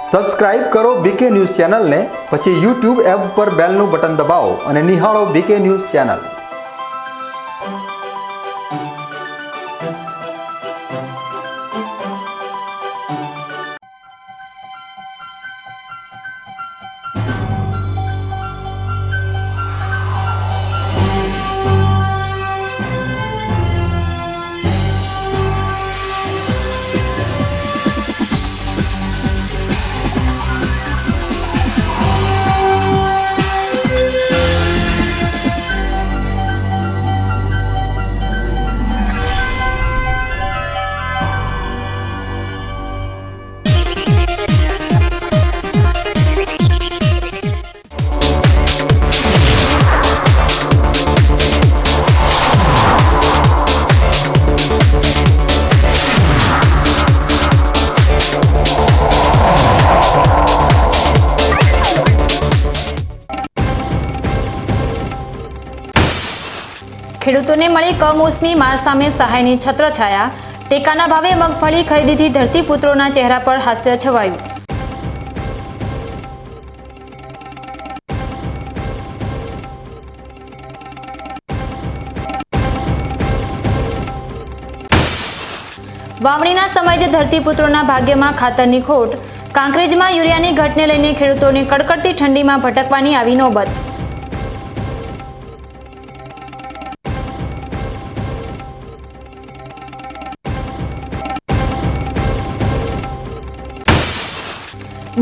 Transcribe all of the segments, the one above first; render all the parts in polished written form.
Subscribe કરો બીકે news ચેનલને, પછી YouTube એપ પર બેલનું બટન દબાવો અને નિહાળો બીકે ન્યૂઝ ચેનલ। ખેડૂતોને મળી કમોસમી માર સામે સહાયની છત્રછાયા। ટેકાના ભાવે મગફળી ખરીદીથી ધરતીપુત્રોના ચહેરા પર હાસ્ય છવાયું। વાવણીના સમયે જ ધરતીપુત્રોના ભાગ્યમાં ખાતરની ખોટ। કાંકરેજમાં યુરિયાની ઘટને લઈને ખેડૂતોને કડકડતી ઠંડીમાં ભટકવાની આવી નોબત।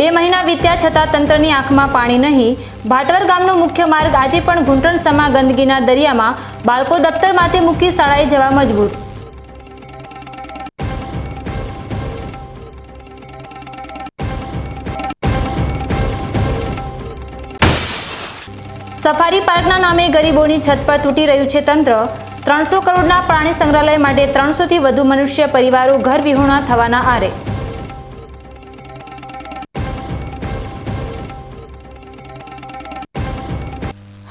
બે મહિના વીત્યા છતાં તંત્રની આંખમાં પાણી નહીં। ભાટવર ગામનો મુખ્ય માર્ગ આજે પણ ઘૂંટણસમા ગંદકીના દરિયામાં। બાળકો દફતરમાંથી મૂકી શાળાએ જવા મજબૂર। સફારી પાર્કના નામે ગરીબોની છત પર તૂટી રહ્યું છે તંત્ર। 300 કરોડના પ્રાણી સંગ્રહાલય માટે 300થી વધુ મનુષ્ય પરિવારો ઘર વિહોણા થવાના આરે।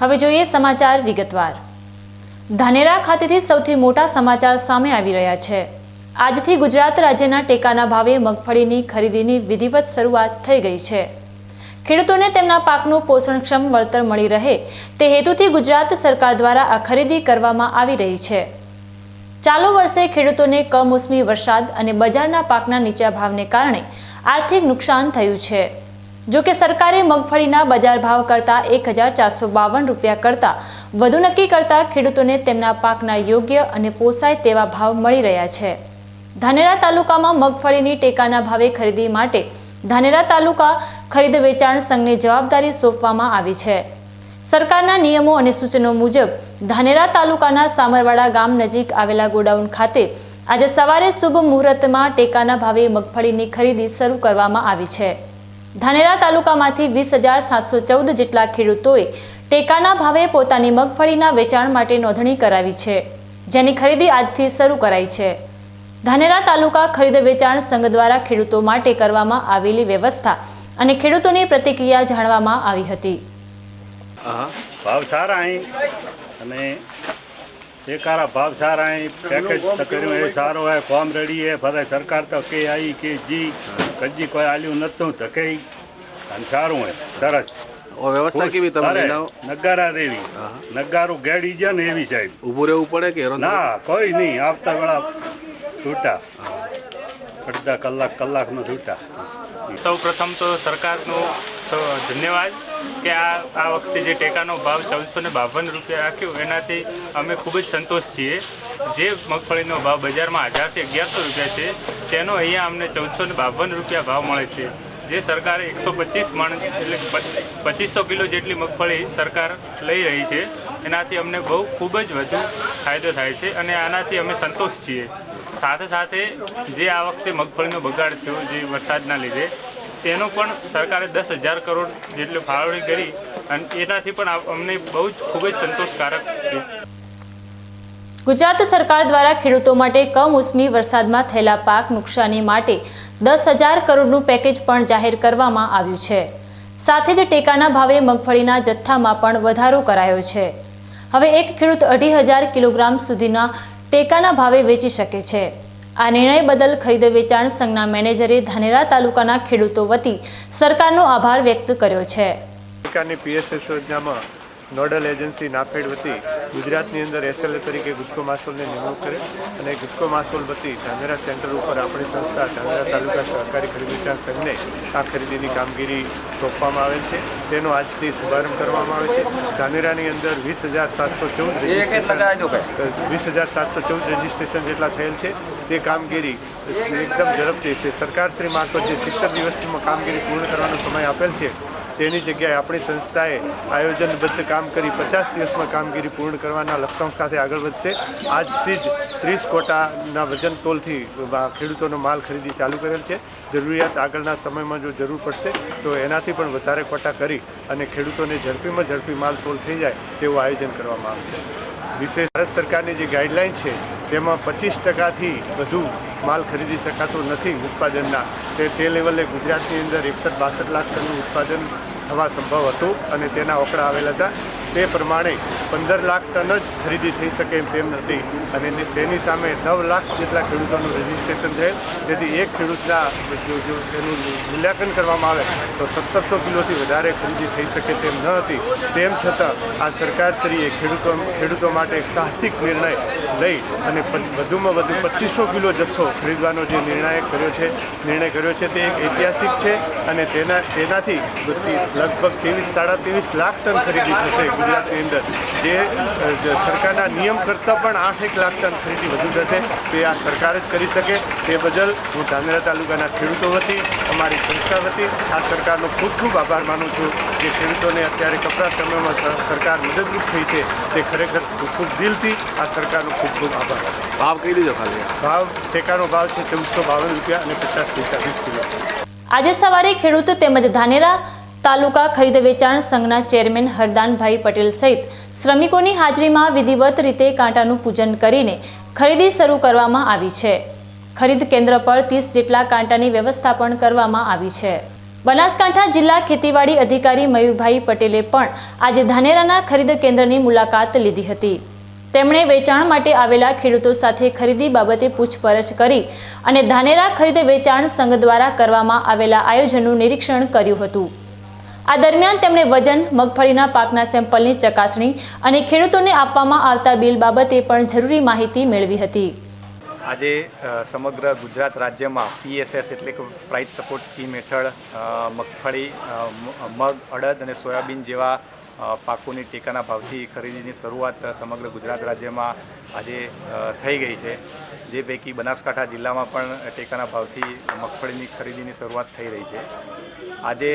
હવે જોઈએ સમાચાર વિગતવાર। ધાનેરા ખાતેથી સૌથી મોટા સમાચાર સામે આવી રહ્યા છે। આજથી ગુજરાત રાજ્યના ટેકાના ભાવે મગફળીની ખરીદીની વિધિવત શરૂઆત થઈ ગઈ છે। ખેડૂતોને તેમના પાકનું પોષણક્ષમ વળતર મળી રહે તે હેતુથી ગુજરાત સરકાર દ્વારા આ ખરીદી કરવામાં આવી રહી છે। ચાલુ વર્ષે ખેડૂતોને કમોસમી વરસાદ અને બજારના પાકના નીચા ભાવને કારણે આર્થિક નુકસાન થયું છે। જો કે સરકારે મગફળીના બજાર ભાવ કરતાં 1452 રૂપિયા કરતાં વધુ નક્કી કરતા ખેડૂતોને તેમના પાકના યોગ્ય અને પોસાય તેવા ભાવ મળી રહ્યા છે। ધાનેરા તાલુકામાં મગફળીની ટેકાના ભાવે ખરીદી માટે ધાનેરા તાલુકા ખરીદ વેચાણ સંઘને જવાબદારી સોંપવામાં આવી છે। સરકારના નિયમો અને સૂચનો મુજબ ધાનેરા તાલુકાના સામરવાડા ગામ નજીક આવેલા ગોડાઉન ખાતે આજે સવારે શુભ મુહૂર્તમાં ટેકાના ભાવે મગફળીની ખરીદી શરૂ કરવામાં આવી છે। ધાનેરા તાલુકામાંથી 20,714 જેટલા ખેડૂતોએ ટેકાના ભાવે પોતાની મગફળીના વેચાણ માટે નોંધણી કરાવી છે, જેની ખરીદી આજથી શરૂ કરાઈ છે। ધાનેરા તાલુકા ખરીદ વેચાણ સંઘ દ્વારા ખેડૂતો માટે કરવામાં આવેલી વ્યવસ્થા અને ખેડૂતોની પ્રતિક્રિયા જાણવામાં આવી હતી। ભાવ સારા અહીં અને ટેકારા ભાવ સારા અહીં પેકેજ કર્યું એ સારો હે ફોર્મ રેડી હે ફરે સરકાર તો કે આવી કે જી કજી કોઈ આલ્યું નતું તો કે અને સારું હે સરસ વ્યવસ્થા કેવી તમારે નગારા દેવી નગારું ગેડી ગયા ને એવી સાહેબ ઊભું રહેવું પડે કે ના કોઈ નહીં આવતા વેળા છૂટા અડધા કલાકનો છૂટા। સૌ પ્રથમ તો સરકારનો ધન્યવાદ કે આ વખતે જે ટેકાનો ભાવ 1452 રૂપિયા રાખ્યો એનાથી અમે ખૂબ જ સંતોષ છીએ। જે મગફળીનો ભાવ બજારમાં 1000થી 1100 રૂપિયા છે તેનો અહીંયા અમને 1452 રૂપિયા ભાવ મળે છે। જે સરકારે 125 મણ એટલે 2500 કિલો જેટલી મગફળી સરકાર લઈ રહી છે એનાથી અમને ખૂબ જ વધુ ફાયદો થાય છે અને આનાથી અમે સંતોષ છીએ। સાથે સાથે જે આ વખતે મગફળીનો બગાડ થયો જે વરસાદના લીધે તેનો પણ સરકારે 10,000 કરોડ જેટલી ફાળવણી કરી અને એનાથી પણ અમને ખૂબ જ સંતોષકારક છે। ગુજરાત સરકાર દ્વારા ખેડૂતો માટે કમોસમી વરસાદમાં થયેલા પાક નુકસાની માટે 10,000 કરોડનું પેકેજ પણ જાહેર કરવામાં આવ્યું છે। સાથે જ ટેકાના ભાવે મગફળીના જથ્થામાં પણ વધારો કરાયો છે। હવે એક ખેડૂત 2,500 કિલોગ્રામ સુધીના ટેકાના ભાવે વેચી શકે છે। આ નિર્ણય બદલ ખરીદ વેચાણ સંઘના મેનેજરે ધાનેરા તાલુકાના ખેડૂતો વતી સરકારનો આભાર વ્યક્ત કર્યો છે. સરકારની PSS યોજનામાં નોડલ એજન્સી નાફેડ વતી ગુજરાતની અંદર SLA તરીકે ગુજકો માસોલની નિમણૂક કરે અને ગુજકો માસોલ વતી ધાનેરા સેન્ટર ઉપર આપણી સંસ્થા ધાનેરા તાલુકા સહકારી ખરીદ વેચાણ સંઘને આ ખરીદીની કામગીરી સોંપવામાં આવેલ છે. તેનો આજથી શુભારંભ કરવામાં આવે છે. ધાનેરાની અંદર 20,714 રજીસ્ટ્રેશન જેટલા થયેલ છે. તે કામગીરી એકદમ ઝડપથી છે. સરકારશ્રી મારફત જે 70 દિવસમાં કામગીરી પૂર્ણ કરવાનો સમય આપેલ છે તેની જગ્યાએ આપણી સંસ્થાએ આયોજનબદ્ધ કામ કરી 50 દિવસમાં કામગીરી પૂર્ણ કરવાના લક્ષ્યાંક સાથે આગળ વધશે. આજથી જ 30 કોટાના વજન તોલથી ખેડૂતોનો માલ ખરીદી ચાલુ કરેલ છે. જરૂરિયાત આગળના સમયમાં જો જરૂર પડશે તો એનાથી પણ વધારે કોટા કરી અને ખેડૂતોને ઝડપીમાં ઝડપી માલ તોલ થઈ જાય તેવું આયોજન કરવામાં આવશે. વિશેષ ભારત સરકારની જે ગાઈડલાઇન છે તેમાં 25%થી વધુ માલ ખરીદી શકાતો નથી ઉત્પાદનના. તે લેવલે ગુજરાતની અંદર 61-62 લાખ ટનનું ઉત્પાદન થવા સંભવ હતું અને તેના આંકડા આવેલા હતા. તે પ્રમાણે 15 લાખ ટન જ ખરીદી થઈ શકે તેમ નથી અને તેની સામે 9 લાખ જેટલા ખેડૂતોનું રજીસ્ટ્રેશન થયેલ. તેથી એક ખેડૂતના જો તેનું મૂલ્યાંકન કરવામાં આવે તો 1700 કિલોથી વધારે ખરીદી થઈ શકે તેમ ન હતી. તેમ છતાં આ સરકારશ્રીએ ખેડૂતો માટે એક સાહસિક નિર્ણય લઈ અને વધુમાં વધુ 2500 કિલો જથ્થો ખરીદવાનો જે નિર્ણય કર્યો છે તે એક ઐતિહાસિક છે અને તેનાથી લગભગ 23-23.5 લાખ ટન ખરીદી થશે ગુજરાતની અંદર. જે સરકારના નિયમ કરતાં પણ 8-1 લાખ ટન ખરીદી વધુ થશે તે આ સરકાર જ કરી શકે. તે બદલ હું ધાનેરા તાલુકાના ખેડૂતો વતી અમારી સંસ્થા વતી આ સરકારનો ખૂબ ખૂબ આભાર માનું છું. જે ખેડૂતોને અત્યારે કપરા સમયમાં સરકાર મદદરૂપ થઈ છે તે ખરેખર ખૂબ દિલથી આ સરકારનો ખૂબ ખૂબ આભાર. ભાવ કહી દીધો ખાલી. ટેકાનો ભાવ છે 1452 રૂપિયા અને 50 પૈસા 20 કિલો. આજે સવારે ખેડૂત તેમજ ધાનેરા તાલુકા ખરીદ વેચાણ સંઘના ચેરમેન હરદાનભાઈ પટેલ સહિત શ્રમિકોની હાજરીમાં વિધિવત રીતે કાંટાનું પૂજન કરીને ખરીદી શરૂ કરવામાં આવી છે. ખરીદ કેન્દ્ર પર 30 જેટલા કાંટાની વ્યવસ્થા પણ કરવામાં આવી છે. બનાસકાંઠા જિલ્લા ખેતીવાડી અધિકારી મયુરભાઈ પટેલે પણ આજે ધાનેરાના ખરીદ કેન્દ્રની મુલાકાત લીધી હતી. તેમણે વેચાણ માટે આવેલા ખેડૂતો સાથે ખરીદી બાબતે પૂછપરછ કરી અને ધાનેરા ખરીદ વેચાણ સંઘ દ્વારા કરવામાં આવેલા આયોજનનું નિરીક્ષણ કર્યું હતું. આ દરમિયાન તેમણે વજન, મગફળીના પાકના સેમ્પલની ચકાસણી અને ખેડૂતોને આપવામાં આવતા બિલ બાબતે પણ જરૂરી માહિતી મેળવી હતી. આજે સમગ્ર ગુજરાત રાજ્યમાં PSS એટલે કે પ્રાઇસ સપોર્ટ સ્કીમ હેઠળ મગફળી, મગ, અડદ અને સોયાબીન જેવા પાકોની ટેકાના ભાવથી ખરીદીની શરૂઆત સમગ્ર ગુજરાત રાજ્યમાં આજે થઈ ગઈ છે. જે પૈકી બનાસકાંઠા જિલ્લામાં પણ ટેકાના ભાવથી મગફળીની ખરીદીની શરૂઆત થઈ રહી છે. આજે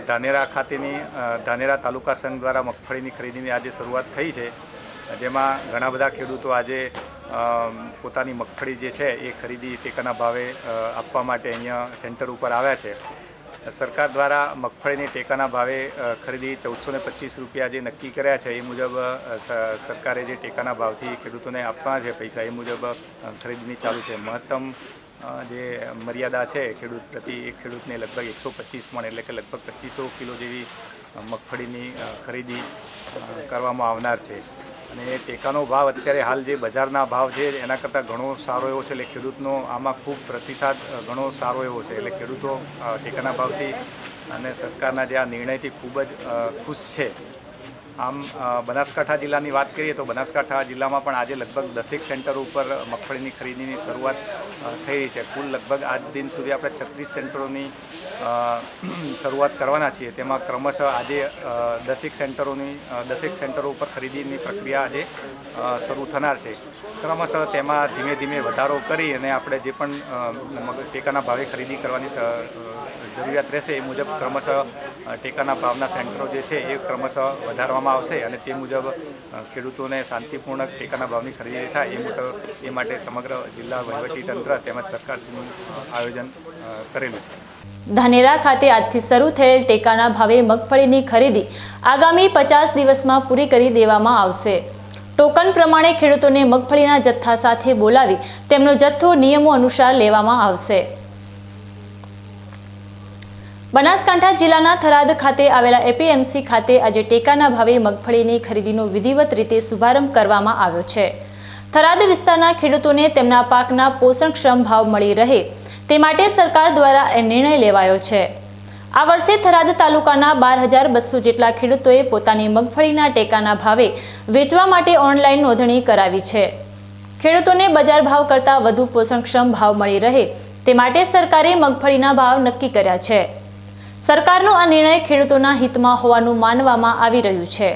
ધાનેરા ખાતેની ધાનેરા તાલુકા સંઘ દ્વારા મગફળીની ખરીદીની આજે શરૂઆત થઈ છે. જેમાં ઘણા બધા ખેડૂતો આજે પોતાની મગફળી જે છે એ ખરીદી ટેકાના ભાવે આપવા માટે અહીંયા સેન્ટર ઉપર આવ્યા છે. સરકાર દ્વારા મગફળીની ટેકાના ભાવે ખરીદી 1425 રૂપિયા જે નક્કી કર્યા છે એ મુજબ સરકારે જે ટેકાના ભાવથી ખેડૂતોને આપવાના છે પૈસા એ મુજબ ખરીદીની ચાલુ છે. મહત્તમ જે મર્યાદા છે ખેડૂત પ્રતિ એક ખેડૂતને લગભગ 125 મણ એટલે કે લગભગ 2500 કિલો જેવી મગફળીની ખરીદી કરવામાં આવનાર છે. અને ટેકાનો ભાવ અત્યારે હાલ જે બજારના ભાવ છે એના કરતાં ઘણો સારો એવો છે. એટલે ખેડૂતનો આમાં ખૂબ પ્રતિસાદ ઘણો સારો એવો છે. એટલે ખેડૂતો ટેકાના ભાવથી અને સરકારના જે આ નિર્ણયથી ખૂબ જ ખુશ છે. આમ બનાસકાંઠા જિલ્લાની વાત કરીએ તો બનાસકાંઠા જિલ્લામાં પણ આજે લગભગ 10 સેન્ટરો ઉપર મગફળીની ખરીદીની શરૂઆત થઈ રહી છે. કુલ લગભગ આજ દિન સુધી આપણે 36 સેન્ટરોની શરૂઆત કરવાના છીએ. તેમાં ક્રમશઃ આજે 10 સેન્ટરો ઉપર ખરીદીની પ્રક્રિયા આજે શરૂ થનાર છે. ક્રમશઃ તેમાં ધીમે ધીમે વધારો કરી અને આપણે જે પણ ટેકાના ભાવે ખરીદી કરવાની જરૂરિયાત રહેશે એ મુજબ ક્રમશઃ ટેકાના ભાવના સેન્ટરો જે છે એ ક્રમશઃ વધારવામાં આવશે અને તે મુજબ ખેડૂતોને શાંતિપૂર્ણ ટેકાના ભાવની ખરીદી થાય એ માટે સમગ્ર જિલ્લા વહીવટીતંત્ર તેમજ સરકારશ્રીનું આયોજન કરેલું છે. ધાનેરા ખાતે આજથી શરૂ થયેલ ટેકાના ભાવે મગફળીની ખરીદી આગામી 50 દિવસમાં પૂરી કરી દેવામાં આવશે. ટોકન પ્રમાણે ખેડૂતોને મગફળીના જથ્થા સાથે બોલાવી તેમનો જથ્થો નિયમો અનુસાર લેવામાં આવશે. બનાસકાંઠા જિલ્લાના થરાદ ખાતે આવેલા APMC ખાતે આજે ટેકાના ભાવે મગફળીની ખરીદીનો વિધિવત રીતે શુભારંભ કરવામાં આવ્યો છે. થરાદ વિસ્તારના ખેડૂતોને તેમના પાકના પોષણક્ષમ ભાવ મળી રહે તે માટે સરકાર દ્વારા એ નિર્ણય લેવાયો છે. આ વર્ષે થરાદ તાલુકાના 12,200 જેટલા ખેડૂતોએ પોતાની મગફળીના ટેકાના ભાવે વેચવા માટે ઓનલાઈન નોંધણી કરાવી છે. ખેડૂતોને બજાર ભાવ કરતાં વધુ પોષણક્ષમ ભાવ મળી રહે તે માટે સરકારે મગફળીના ભાવ નક્કી કર્યા છે. સરકારનો આ નિર્ણય ખેડૂતોના હિતમાં હોવાનું માનવામાં આવી રહ્યું છે.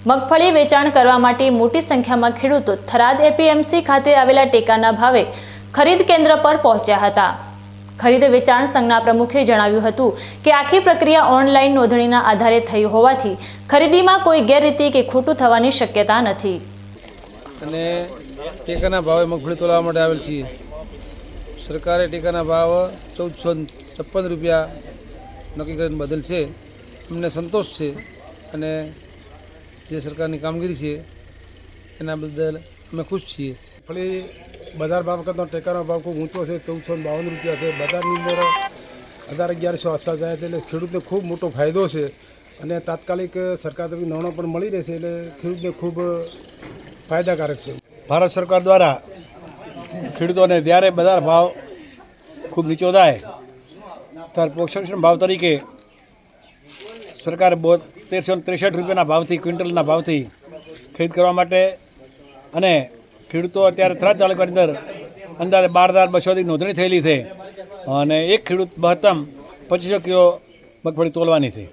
મગફળી વેચાણ કરવા માટે મોટી સંખ્યામાં ખેડૂતો થરાદ એપીએમસી ખાતે આવેલા ટેકાના ભાવે ખરીદ કેન્દ્ર પર પહોંચ્યા હતા. ખરીદ વેચાણ સંઘના પ્રમુખે જણાવ્યું હતું કે આખી પ્રક્રિયા ઓનલાઈન નોંધણીના આધારે થઈ હોવાથી ખરીદીમાં કોઈ ગેરરીતિ કે ખોટું થવાની શક્યતા નથી. અને ટેકાના ભાવે મગફળી તોલવા માટે આવેલ છીએ. સરકારે ટેકાના ભાવ 1456 રૂપિયા નક્કી કરીને બદલ છે. અમને સંતોષ છે અને જે સરકારની કામગીરી છે એના બદલ અમે ખુશ છીએ. મગફળી બજાર ભાવ કરતાં ટેકાનો ભાવ ખૂબ ઊંચો છે. 1452 રૂપિયા છે. બજારની અંદર 1100 આસપાસ જાય છે. એટલે ખેડૂતને ખૂબ મોટો ફાયદો છે અને તાત્કાલિક સરકાર તરફથી નાણાં પણ મળી રહેશે એટલે ખેડૂતને ખૂબ ફાયદાકારક છે. ભારત સરકાર દ્વારા ખેડૂતોને જ્યારે બજાર ભાવ ખૂબ નીચો થાય ત્યારે પોષણક્ષમ ભાવ તરીકે સરકારે 1363 રૂપિયાના ભાવથી ક્વિન્ટલના ભાવથી ખરીદ કરવા માટે અને ખેડૂતો અત્યારે થરાદ તાલુકાની અંદર અંદાજે 12,200 નોંધણી થયેલી છે અને એક ખેડૂત મહત્તમ 2500 કિલો મગફળી તોલવાની છે,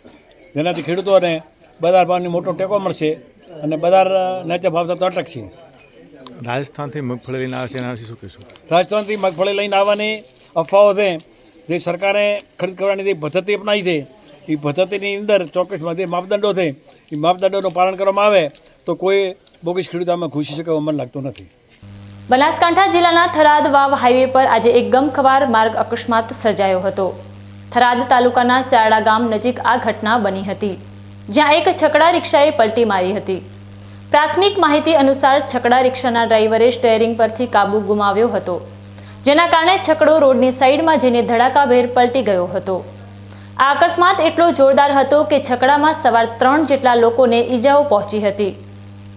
જેનાથી ખેડૂતોને બજાર ભાવની મોટો ટેકો મળશે અને બજાર નીચા ભાવ થતો અટકશે. રાજસ્થાનથી મગફળી લઈને આવે છે એના વિશે શું કહીશું? રાજસ્થાનથી મગફળી લઈને આવવાની અફવાઓ છે. જે સરકારે ખરીદ કરવાની જે પદ્ધતિ અપનાવી છે એ પદ્ધતિની અંદર ચોક્કસ જે માપદંડો છે એ માપદંડોનું પાલન કરવામાં આવે તો કોઈ બોગસ ખેડૂત આમાં ઘૂસી શકે એવું મને લાગતું નથી. બનાસકાંઠા જિલ્લાના થરાદ વાવ હાઈવે પર આજે એક ગમખ્વાર માર્ગ અકસ્માત સર્જાયો હતો. થરાદ તાલુકાના ચારડા ગામ નજીક આ ઘટના બની હતી, જ્યાં એક છકડા રિક્ષાએ પલટી મારી હતી. પ્રાથમિક માહિતી અનુસાર છકડા રિક્ષાના ડ્રાઈવરે સ્ટીયરિંગ પરથી કાબુ ગુમાવ્યો હતો, જેના કારણે છકડો રોડની સાઈડમાં જઈને ધડાકાભેર પલટી ગયો હતો. આ અકસ્માત એટલો જોરદાર હતો કે છકડામાં સવાર 3 જેટલા લોકોને ઈજાઓ પહોંચી હતી.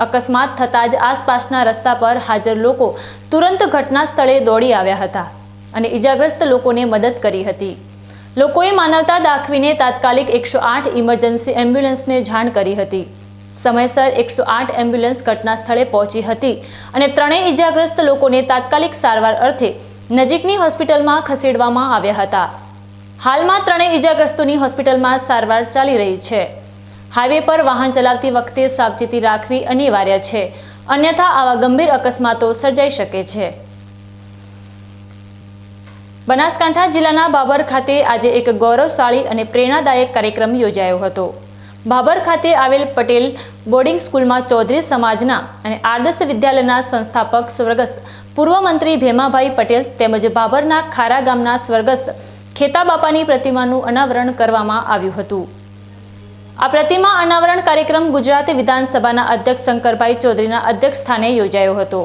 અકસ્માત થતાં જ આસપાસના રસ્તા પર હાજર લોકો તુરંત ઘટના સ્થળે દોડી આવ્યા હતા અને ઈજાગ્રસ્ત લોકોને મદદ કરી હતી. લોકોએ માનવતા દાખવીને તાત્કાલિક 108 ઇમરજન્સી એમ્બ્યુલન્સને જાણ કરી હતી. સમયસર 108 એમ્બ્યુલન્સ ઘટના સ્થળે પહોંચી હતી અને ત્રણેય ઈજાગ્રસ્ત લોકોને તાત્કાલિક સારવાર અર્થે નજીકની હોસ્પિટલમાં ખસેડવામાં આવ્યા હતા. હાલમાં ત્રણેય ઈજાગ્રસ્તોની હોસ્પિટલમાં સારવાર ચાલી રહી છે. હાઈવે પર વાહન ચલાવતી વખતે સાવચેતી રાખવી અનિવાર્ય છે, અન્યથા આવા ગંભીર અકસ્માતો સર્જાઈ શકે છે. બનાસકાંઠા જિલ્લાના બાબર ખાતે આજે એક ગૌરવશાળી અને પ્રેરણાદાયક કાર્યક્રમ યોજાયો હતો. બાબર ખાતે આવેલ પટેલ બોર્ડિંગ સ્કૂલમાં ચૌધરી સમાજના અને આદર્શ વિદ્યાલયના સંસ્થાપક સ્વર્ગસ્થ પૂર્વ મંત્રી ભેમાભાઈ પટેલ તેમજ બાબરના ખારા ગામના સ્વર્ગસ્થ ખેતાબાપાની પ્રતિમાનું અનાવરણ કરવામાં આવ્યું હતું. આ પ્રતિમા અનાવરણ કાર્યક્રમ ગુજરાત વિધાનસભાના અધ્યક્ષ શંકરભાઈ ચૌધરીના અધ્યક્ષ સ્થાને યોજાયો હતો.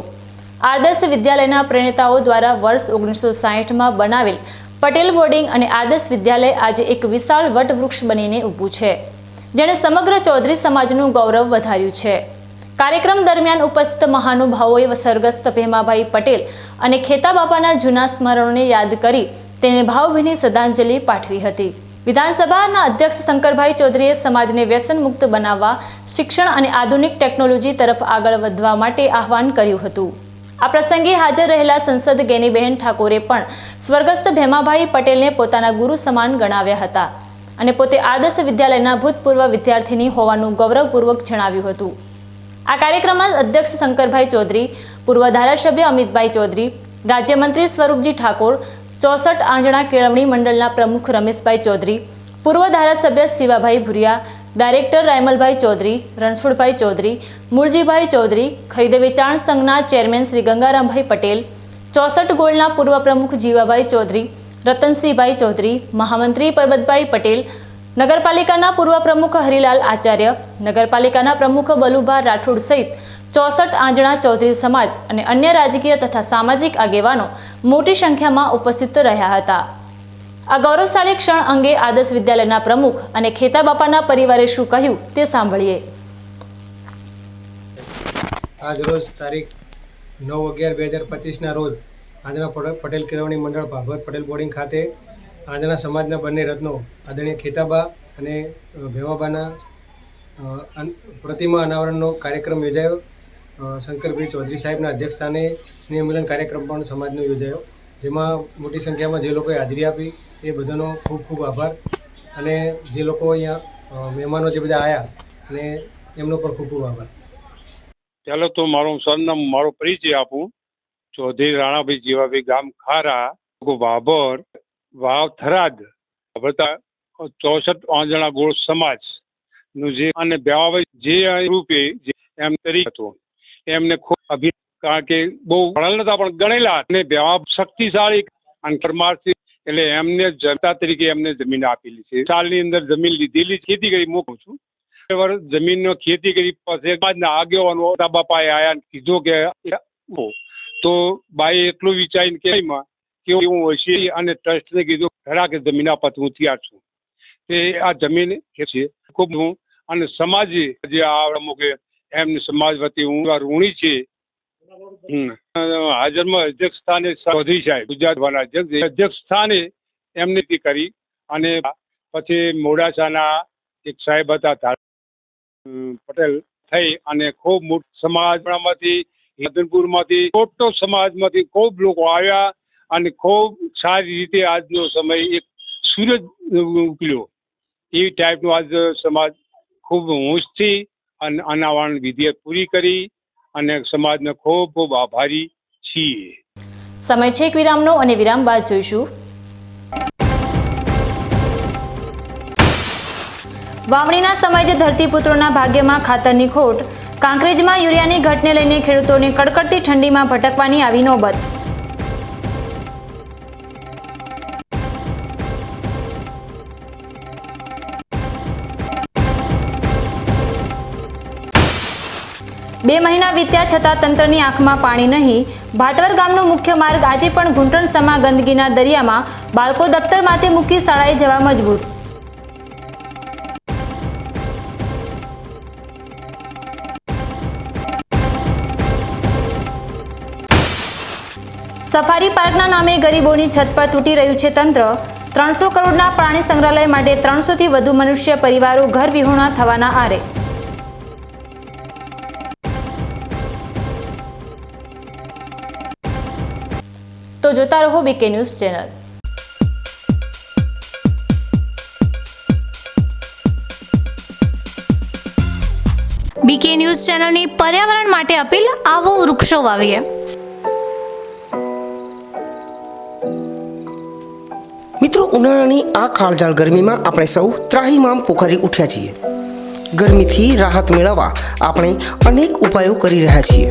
આદર્શ વિદ્યાલયના પ્રેરણાઓ દ્વારા વર્ષ 1960માં બનાવેલ પટેલ બોર્ડિંગ અને આદર્શ વિદ્યાલય આજે એક વિશાળ વટવૃક્ષ બનીને ઊભું છે, જેણે સમગ્ર ચૌધરી સમાજનું ગૌરવ વધાર્યું છે. કાર્યક્રમ દરમિયાન ઉપસ્થિત મહાનુભાવોએ સ્વર્ગસ્થ ભેમાભાઈ પટેલ અને ખેતાબાપાના જૂના સ્મરણોને યાદ કરી તેને ભાવભીની શ્રદ્ધાંજલિ પાઠવી હતી. વિધાનસભાના અધ્યક્ષ શંકરભાઈ ચૌધરીએ સમાજને વ્યસન મુક્ત બનાવવા શિક્ષણ અને આધુનિક ટેકનોલોજી તરફ આગળ વધવા માટે આહવાન કર્યું હતું. આ પ્રસંગે હાજર રહેલા સંસદ ગેનીબહેન ઠાકોરે પણ સ્વર્ગસ્થ ભેમાભાઈ પટેલને પોતાના ગુરુ સમાન ગણાવ્યા હતા અને પોતે આદર્શ વિદ્યાલયના ભૂતપૂર્વ વિદ્યાર્થીની હોવાનું ગૌરવપૂર્વક જણાવ્યું હતું. આ કાર્યક્રમમાં અધ્યક્ષ શંકરભાઈ ચૌધરી, પૂર્વ ધારાસભ્ય અમિતભાઈ ચૌધરી, રાજ્યમંત્રી સ્વરૂપજી ઠાકોર, 64 આંજણા કેળવણી મંડળના પ્રમુખ રમેશભાઈ ચૌધરી, પૂર્વ ધારાસભ્ય શિવાભાઈ ભુરિયા, ડાયરેક્ટર રાયમલભાઈ ચૌધરી, રણછોડભાઈ ચૌધરી, મૂળજીભાઈ ચૌધરી, ખરીદ વેચાણ સંઘના ચેરમેન શ્રી ગંગારામભાઈ પટેલ, 64 ગોળના પૂર્વ પ્રમુખ જીવાભાઈ ચૌધરી, રતનસિંહભાઈ ચૌધરી, મહામંત્રી પરબતભાઈ પટેલ, નગરપાલિકાના પૂર્વ પ્રમુખ હરિલાલ આચાર્ય, નગરપાલિકાના પ્રમુખ બલુભા રાઠોડ સહિત 64 આંજણા ચૌધરી સમાજ અને અન્ય રાજકીય તથા સામાજિક આગેવાનો મોટી સંખ્યામાં ઉપસ્થિત રહ્યા હતા. આ ગૌરવશાળી ક્ષણ અંગે આદર્શ વિદ્યાલયના પ્રમુખ અને ખેતાબાપાના પરિવારે શું કહ્યું તે સાંભળીએ. આજ રોજ તારીખ 9/11/2025ના રોજ આંજણા પટેલ કેળવણી મંડળ ભાભર પટેલ બોર્ડિંગ ખાતે આંજણા સમાજના બંને રત્નો આદરણીય ખેતાબા અને ભેમાબાના પ્રતિમા અનાવરણનો કાર્યક્રમ યોજાયો. શંકરભાઈ ચૌધરી સાહેબના અધ્યક્ષસ્થાને સ્નેહ મિલન કાર્યક્રમ પણ સમાજનો યોજાયો, જેમાં મોટી સંખ્યામાં જે લોકોએ હાજરી આપી એ બધાનો ખૂબ ખૂબ આભાર. અને જે લોકો અહીંયા મહેમાનો જે બધા આવ્યા અને એમનો પણ ખૂબ ખૂબ આભાર. ચાલો તો મારું સરનામું, મારો પરિચય આપું. ચૌધરી રાણાભાઈ જીવાભાઈ, ગામ ખારા, ભાભર, વાવ થરાદ, 64 આંજણા ગોળ સમાજનું જે અને બેવાભાઈ જે રૂપે એમ તરીકે હતો એમને ખૂબ કારણ કે બહુ ભણેલ નતા પણ ગણેલા અને બેવા શક્તિશાળી અને પરમાર્થી એટલે એમને જનતા તરીકે એમને જમીન આપેલી છે. સાલની અંદર જમીન લીધેલી, ખેતી કરી મૂકું છું. જમીનનો ખેતી કરી પછી આગેવાનો બાપાએ આયા કીધું કે તો બાએ એટલું વિચારીને કે એવું હશે અને ટ્રસ્ટને કીધું ખરા કે જમીન આપત હું તૈયાર છું. તે આ જમીન છે ખૂબ હું અને સમાજે જે આવડે કે એમને સમાજ વતી હું ઋણી છે. હાજરમાં અધ્યક્ષ સ્થાને ચૌધરી સાહેબ ગુજરાતના અધ્યક્ષ સ્થાને એમને કરી અને પછી મોડાસાના એક સાહેબ હતા પટેલ થઈ અને ખૂબ મોટા સમાજમાંથી હિન્દુપુરમાંથી મોટો સમાજમાંથી ખૂબ લોકો આવ્યા અને ખૂબ સારી રીતે આજનો સમય એક સૂરજ ઉકળ્યો એ ટાઈપનો આજ સમાજ ખૂબ હોંશથી અને અનાવરણ વિધિ પૂરી કરી અને સમાજને ખૂબ ખૂબ આભારી છીએ. સમય છે એક વિરામનો અને વિરામ બાદ જોઈશું વાવણીના સમયે ધરતીપુત્રોના ભાગ્યમાં ખાતરની ખોટ. કાંકરેજમાં યુરિયાની ઘટને લઈને ખેડૂતોને કડકડતી ઠંડીમાં ભટકવાની આવી નોબત. બે મહિના વીત્યા છતાં તંત્રની આંખમાં પાણી નહીં. ભાટવર ગામનો મુખ્ય માર્ગ આજે પણ ઘૂંટણસમા ગંદકીના દરિયામાં. બાળકો દફતર માથે મૂકી શાળાએ જવા મજબૂર. સફારી પાર્કના નામે ગરીબોની છત પર તૂટી રહ્યું છે તંત્ર. 300 કરોડના પ્રાણી સંગ્રહાલય માટે 300થી વધુ મનુષ્ય પરિવારો ઘર વિહોણા થવાના આરે. તો જોતા રહો BK news channel. BK news ચેનલની પર્યાવરણ માટે અપીલ, આવો વૃક્ષો વાવીએ. મિત્રો, ઉનાળાની આ કાળઝાળ ગરમીમાં આપણે સૌ ત્રાહિમામ પોખરી ઉઠ્યા છીએ. ગરમીથી રાહત મેળવવા આપણે અનેક ઉપાયો કરી રહ્યા છીએ,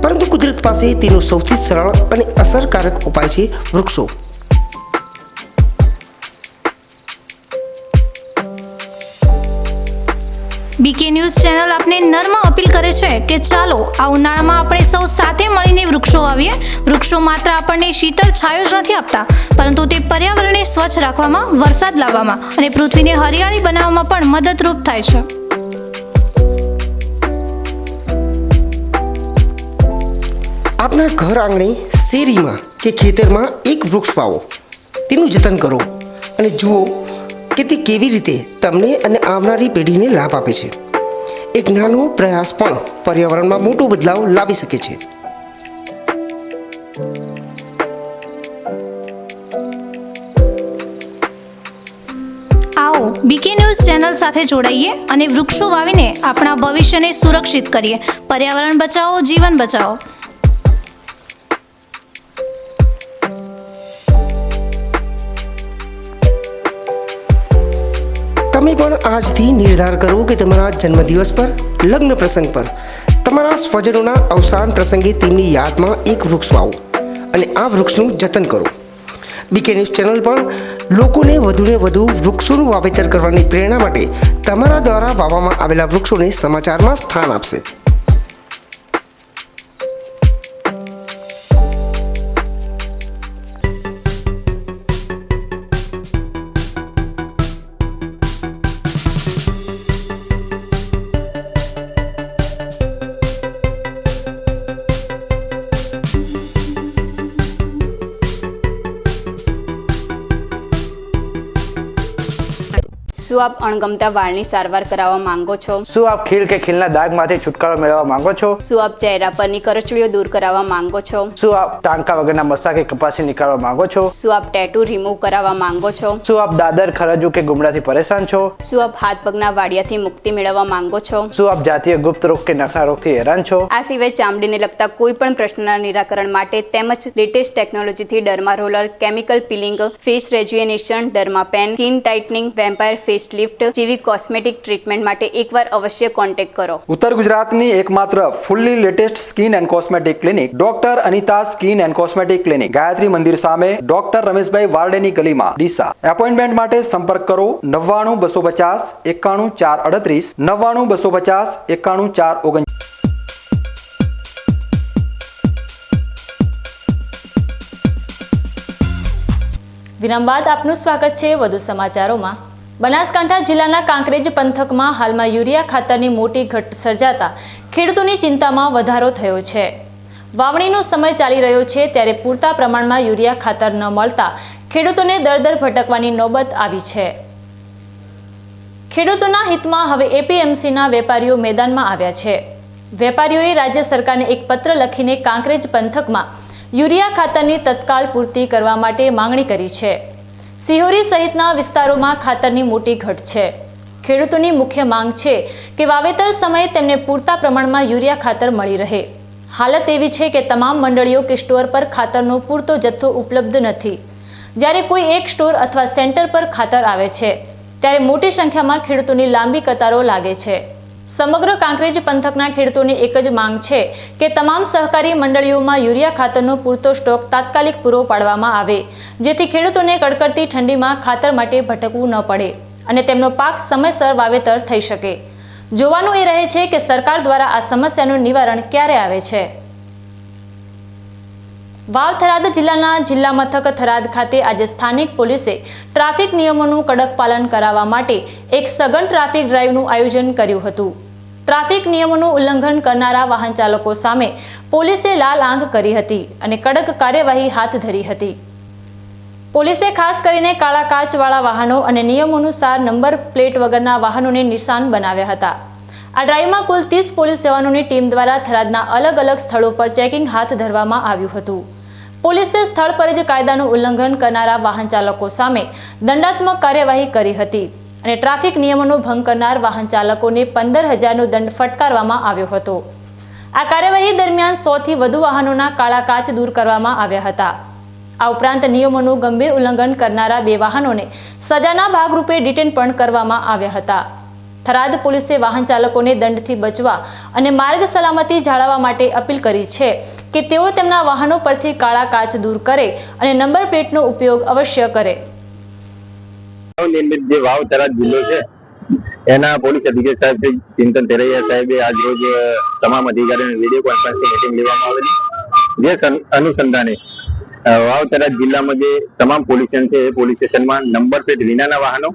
પરંતુ કુદરત પાસે તેનો સૌથી સરળ અને અસરકારક ઉપાય છે વૃક્ષો. બીકે ન્યૂઝ ચેનલ આપને નર્મ અપીલ કરે છે કે ચાલો આ ઉનાળામાં આપણે સૌ સાથે મળીને વૃક્ષો વાવીએ. વૃક્ષો માત્ર આપણને શીતળ છાયો જ નથી આપતા, પરંતુ તે પર્યાવરણને સ્વચ્છ રાખવામાં, વરસાદ લાવવામાં અને પૃથ્વીને હરિયાળી બનાવવામાં પણ મદદરૂપ થાય છે. આપના ઘર આંગણે, શેરીમાં કે ખેતરમાં એક વૃક્ષ વાવો, તેનું જતન કરો અને જુઓ કે તે કેવી રીતે તમને અને આવનારી પેઢીને લાભ આપે છે. એક નાનો પ્રયાસ પણ પર્યાવરણમાં મોટો બદલાવ લાવી શકે છે. આવો બીકે ન્યૂઝ ચેનલ સાથે જોડાઈએ અને વૃક્ષો વાવીને આપણા ભવિષ્યને સુરક્ષિત કરીએ. પર્યાવરણ બચાવો, જીવન બચાવો. તમે પણ આજથી નિર્ધાર કરો કે તમારા જન્મદિવસ પર, લગ્ન પ્રસંગ પર, તમારા સ્વજનોના અવસાન પ્રસંગે તેમની યાદમાં એક વૃક્ષ વાવો અને આ વૃક્ષનું જતન કરો. બીકે ન્યૂઝ ચેનલ પણ લોકોને વધુને વધુ વૃક્ષોનું વાવેતર કરવાની પ્રેરણા માટે તમારા દ્વારા વાવવામાં આવેલા વૃક્ષોને સમાચારમાં સ્થાન આપશે. શું આપ અણગમતા વાળની સારવાર કરાવવા માંગો છો? શું આપ ખીલ કે ખીલના દાગમાંથી છુટકારો મેળવવા માંગો છો? શું આપ ચહેરા પરની કરચલીઓ દૂર કરાવવા માંગો છો? શું આપ ટાંકા વગરના મસા કે કપાસી નીકાળવા માંગો છો? શું આપ ટેટુ રિમૂવ કરાવવા માંગો છો? શું આપ દાદર ખરજુ કે ગુમડાથી પરેશાન છો? શું આપ હાથ પગના વાડિયાથી મુક્તિ મેળવવા માંગો છો? શું આપ જાતીય ગુપ્ત રોગ કે નખના રોગથી હેરાન છો? આ સિવાય ચામડીને લગતા કોઈ પણ પ્રશ્નના નિરાકરણ માટે તેમજ લેટેસ્ટ ટેકનોલોજીથી derma roller, chemical peeling, face rejuvenation, derma pen, skin tightening, vampire face lift જેવી કોસ્મેટિક ટ્રીટમેન્ટ માટે એકવાર અવશ્ય કોન્ટેક્ટ કરો. ઉત્તર ગુજરાતની એકમાત્ર fully latest skin and cosmetic clinic doctor Anita skin and cosmetic clinic, Gayatri મંદિર સામે, ડોક્ટર રમેશભાઈ વારડેની ગલીમાં, ડીસા. એપોઇન્ટમેન્ટ માટે સંપર્ક કરો 99 250 91 438 99 250 91 439. વિરામ બાદ આપનું સ્વાગત છે વધુ સમાચારોમાં. બનાસકાંઠા જિલ્લાના કાંકરેજ પંથકમાં હાલમાં યુરિયા ખાતરની મોટી ઘટ સર્જાતા ખેડૂતોની ચિંતામાં વધારો થયો છે. વાવણીનો સમય ચાલી રહ્યો છે ત્યારે પૂરતા પ્રમાણમાં યુરિયા ખાતર ન મળતા ખેડૂતોને દર ભટકવાની નોબત આવી છે. ખેડૂતોના હિતમાં હવે એપીએમસીના વેપારીઓ મેદાનમાં આવ્યા છે. વેપારીઓએ રાજ્ય સરકારને એક પત્ર લખીને કાંકરેજ પંથકમાં યુરિયા ખાતરની તત્કાળ પૂર્તિ કરવા માટે માંગણી કરી છે. સિહોરી સહિતના વિસ્તારોમાં ખાતરની મોટી ઘટ છે. ખેડૂતોની મુખ્ય માંગ છે કે વાવેતર સમયે તેમને પૂરતા પ્રમાણમાં યુરિયા ખાતર મળી રહે. હાલત એવી છે કે તમામ મંડળીઓ કે સ્ટોર પર ખાતરનો પૂરતો જથ્થો ઉપલબ્ધ નથી. જ્યારે કોઈ એક સ્ટોર અથવા સેન્ટર પર ખાતર આવે છે ત્યારે મોટી સંખ્યામાં ખેડૂતોની લાંબી કતારો લાગે છે. સમગ્ર કાંકરેજ પંથકના ખેડૂતોની એક જ માંગ છે કે તમામ સહકારી મંડળીઓમાં યુરિયા ખાતરનો પૂરતો સ્ટોક તાત્કાલિક પૂરો પાડવામાં આવે, જેથી ખેડૂતોને કડકડતી ઠંડીમાં ખાતર માટે ભટકવું ન પડે અને તેમનો પાક સમયસર વાવેતર થઈ શકે. જોવાનું એ રહે છે કે સરકાર દ્વારા આ સમસ્યાનું નિવારણ ક્યારે આવે છે. વાવ થરાદ જિલ્લાના જિલ્લા મથક થરાદ ખાતે આજે સ્થાનિક પોલીસે ટ્રાફિક નિયમોનું કડક પાલન કરાવવા માટે એક સઘન ટ્રાફિક ડ્રાઈવનું આયોજન કર્યું હતું. ટ્રાફિક નિયમોનું ઉલ્લંઘન કરનારા વાહન ચાલકો સામે પોલીસે લાલ આંખ કરી હતી અને કડક કાર્યવાહી હાથ ધરી હતી. પોલીસે ખાસ કરીને કાળા કાચવાળા વાહનો અને નિયમોનુસાર નંબર પ્લેટ વગરના વાહનોને નિશાન બનાવ્યા હતા. આ ડ્રાઈવમાં કુલ 30 પોલીસ જવાનોની ટીમ દ્વારા થરાદના અલગ અલગ સ્થળો પર ચેકિંગ હાથ ધરવામાં આવ્યું હતું. પોલીસે સ્થળ પર જ કાયદાનું ઉલ્લંઘન કરનારા વાહન ચાલકો સામે દંડાત્મક કાર્યવાહી કરી હતી અને ટ્રાફિક નિયમોનો ભંગ કરનાર વાહન ચાલકોને 15,000નો દંડ ફટકારવામાં આવ્યો હતો. આ કાર્યવાહી દરમિયાન 100થી વધુ વાહનોના કાળા કાચ દૂર કરવામાં આવ્યા હતા. આ ઉપરાંત નિયમોનું ગંભીર ઉલ્લંઘન કરનારા 2 વાહનોને સજાના ભાગરૂપે ડિટેન પણ કરવામાં આવ્યા હતા. થરાદ પોલીસે વાહન ચાલકોને દંડથી બચવા અને માર્ગ સલામતી જાળવવા માટે અપીલ કરી છે કે તેઓ તેમના વાહનો પરથી કાળા કાચ દૂર કરે અને નંબર પ્લેટનો ઉપયોગ અવશ્ય કરે. નિર્મિત જે વાવ થરાદ જિલ્લો છે એના પોલીસ અધિક્ષક સાહેબ શ્રી ચિંતન તેરૈયા સાહેબે આજ રોજ તમામ અધિકારીઓની વિડીયો કોન્ફરન્સની મીટિંગ લેવામાં આવેલી, જે અનુસંધાને વાવ થરાદ જિલ્લામાં જે તમામ પોલીસ સ્ટેશન છે એ પોલીસ સ્ટેશનમાં નંબર પ્લેટ વિનાના વાહનો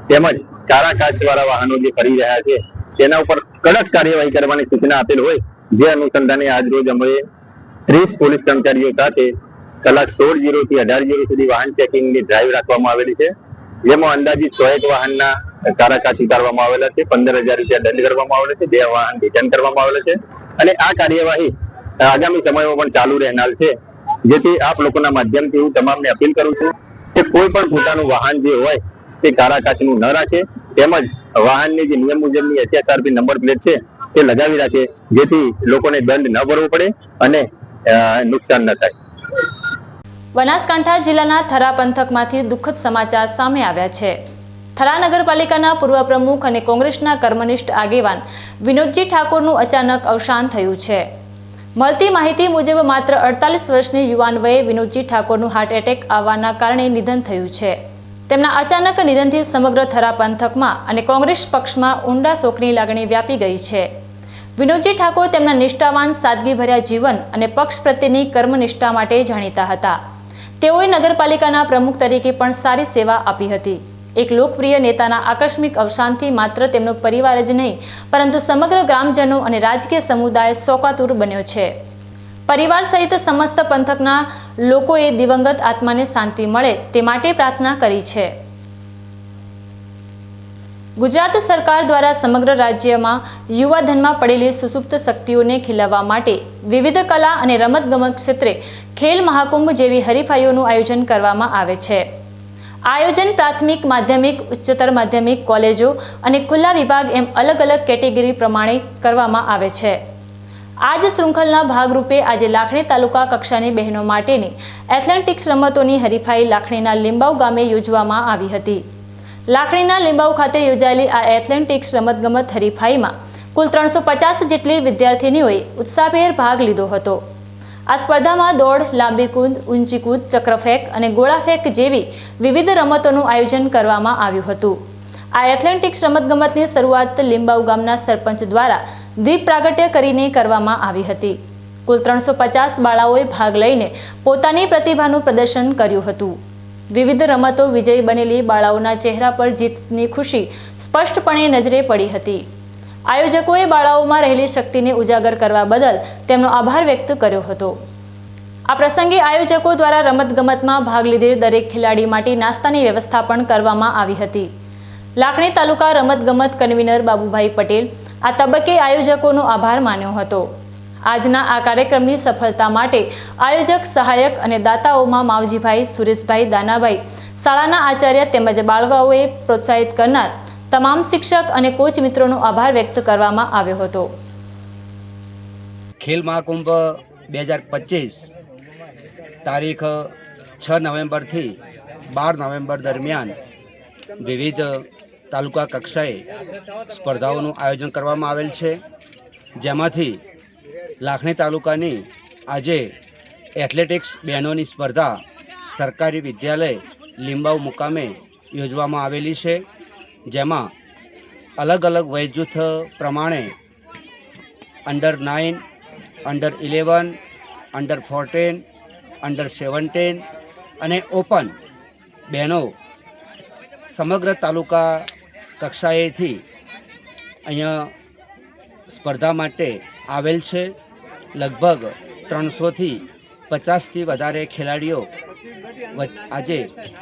તેમજ કાળા કાચવાળા વાહનો જે ફરી રહ્યા છે તેના ઉપર કડક કાર્યવાહી કરવાની સૂચના આપેલ હોય, જે અનુસંધાને આજ રોજ અમે 30 પોલીસ કર્મચારીઓ સાથે કલાક 16:00 થી 18:00 સુધી વાહન ચેકિંગની ડ્રાઈવ રાખવામાં આવેલી છે, જેમાં અંદાજિત 101 વાહનના કાળા કાચ ઉતારવામાં આવેલા છે, 15,000 રૂપિયા દંડ કરવામાં આવેલો છે, 2 વાહન રિટર્ન કરવામાં આવેલા છે અને આ કાર્યવાહી આગામી સમયમાં પણ ચાલુ રહેનાર છે. જેથી આપ લોકોના માધ્યમથી હું તમામને અપીલ કરું છું કે કોઈ પણ પોતાનું વાહન જે હોય તે કાળા કાચનું ન રાખે, તેમજ વાહનની જે નિયમ મુજબની HSRP નંબર પ્લેટ છે તે લગાવી રાખે, જેથી લોકોને દંડ ન ભરવો પડે અને નુકસાન ન થાય. બનાસકાંઠા જિલ્લાના થરા પંથકમાંથી દુઃખદ સમાચાર સામે આવ્યા છે. થરા નગરપાલિકાના પૂર્વ પ્રમુખ અને કોંગ્રેસના કર્મનિષ્ઠ આગેવાન વિનોદજી ઠાકોરનું અચાનક અવસાન થયું છે. મળતી માહિતી મુજબ માત્ર 48 વર્ષની યુવાન વયે વિનોદજી ઠાકોરનું હાર્ટ એટેક આવવાના કારણે નિધન થયું છે. તેમના અચાનક નિધનથી સમગ્ર થરા પંથકમાં અને કોંગ્રેસ પક્ષમાં ઊંડા શોકની લાગણી વ્યાપી ગઈ છે. વિનોદજી ઠાકોર તેમના નિષ્ઠાવાન, સાદગીભર્યા જીવન અને પક્ષ પ્રત્યેની કર્મનિષ્ઠા માટે જાણીતા હતા. તેઓએ નગરપાલિકાના પ્રમુખ તરીકે પણ સારી સેવા આપી હતી. એક લોકપ્રિય નેતાના આકસ્મિક અવસાનથી માત્ર તેમનો પરિવાર જ નહીં પરંતુ સમગ્ર ગ્રામજનો અને રાજકીય સમુદાય શોકાતુર બન્યો છે. પરિવાર સહિત સમસ્ત પંથકના લોકોએ દિવંગત આત્માને શાંતિ મળે તે માટે પ્રાર્થના કરી છે. ગુજરાત સરકાર દ્વારા સમગ્ર રાજ્યમાં યુવાધનમાં પડેલી સુસુપ્ત શક્તિઓને ખીલવવા માટે વિવિધ કલા અને રમતગમત ક્ષેત્રે ખેલ મહાકુંભ જેવી હરીફાઈઓનું આયોજન કરવામાં આવે છે. આયોજન પ્રાથમિક, માધ્યમિક, ઉચ્ચતર માધ્યમિક, કોલેજો અને ખુલ્લા વિભાગ એમ અલગ અલગ કેટેગરી પ્રમાણે કરવામાં આવે છે. આ જ શૃંખલના ભાગરૂપે આજે લાખણી તાલુકા કક્ષાની બહેનો માટેની એથ્લેટિક્સ રમતોની હરીફાઈ લાખણીના લીંબાવ ગામે યોજવામાં આવી હતી. લાખણીના લીંબાવ ખાતે યોજાયેલી આ એથ્લેટિક્સ રમતગમત હરીફાઈમાં કુલ 350 જેટલી વિદ્યાર્થીનીઓએ ઉત્સાહભેર ભાગ લીધો હતો. આ સ્પર્ધામાં દોડ, લાંબી કૂદ, ઊંચી કૂદ, ચક્રફેંક અને ગોળાફેંક જેવી વિવિધ રમતોનું આયોજન કરવામાં આવ્યું હતું. આ એથ્લેટિક્સ રમતગમતની શરૂઆત લીંબાવ ગામના સરપંચ દ્વારા દીપ પ્રાગટ્ય કરીને કરવામાં આવી હતી. કુલ 350 બાળાઓએ ભાગ લઈને પોતાની પ્રતિભાનું પ્રદર્શન કર્યું હતું. વિવિધ રમતો વિજયી બનેલી બાળાઓના ચહેરા પર જીતની ખુશી સ્પષ્ટપણે નજરે પડી હતી. આયોજકોએ બાળાઓમાં રહેલી શક્તિને ઉજાગર કરવા બદલ તેમનો આભાર વ્યક્ત કર્યો હતો. આ પ્રસંગે આયોજકો દ્વારા રમતગમતમાં ભાગ લીધેલ દરેક ખેલાડી માટે નાસ્તાની વ્યવસ્થા પણ કરવામાં આવી હતી. લાખણી તાલુકા રમતગમત કન્વીનર બાબુભાઈ પટેલ આ તબક્કે આયોજકોનો આભાર માન્યો હતો. આજના આ કાર્યક્રમની સફળતા માટે આયોજક, સહાયક અને દાતાઓમાં માવજીભાઈ, સુરેશભાઈ, દાનાભાઈ, શાળાના આચાર્ય તેમજ બાળકોએ પ્રોત્સાહિત કરનાર તમામ શિક્ષક અને કોચ મિત્રોનો આભાર વ્યક્ત કરવામાં આવ્યો હતો. ખેલ મહાકુંભ 2025 તારીખ 6 નવેમ્બરથી 12 નવેમ્બર દરમિયાન વિવિધ તાલુકા કક્ષાએ સ્પર્ધાઓનું આયોજન કરવામાં આવેલ છે, જેમાંથી લાખણી તાલુકાની આજે એથ્લેટિક્સ બહેનોની સ્પર્ધા સરકારી વિદ્યાલય લીંબાવ મુકામે યોજવામાં આવેલી છે, જેમાં અલગ અલગ વયજૂથ પ્રમાણે અંડર 9, અંડર 11, અંડર 14, અંડર 17 અને ઓપન બહેનો સમગ્ર તાલુકા કક્ષાએથી અહીંયા સ્પર્ધા માટે આવેલ છે. લગભગ 300થી 50થી વધારે ખેલાડીઓ આજે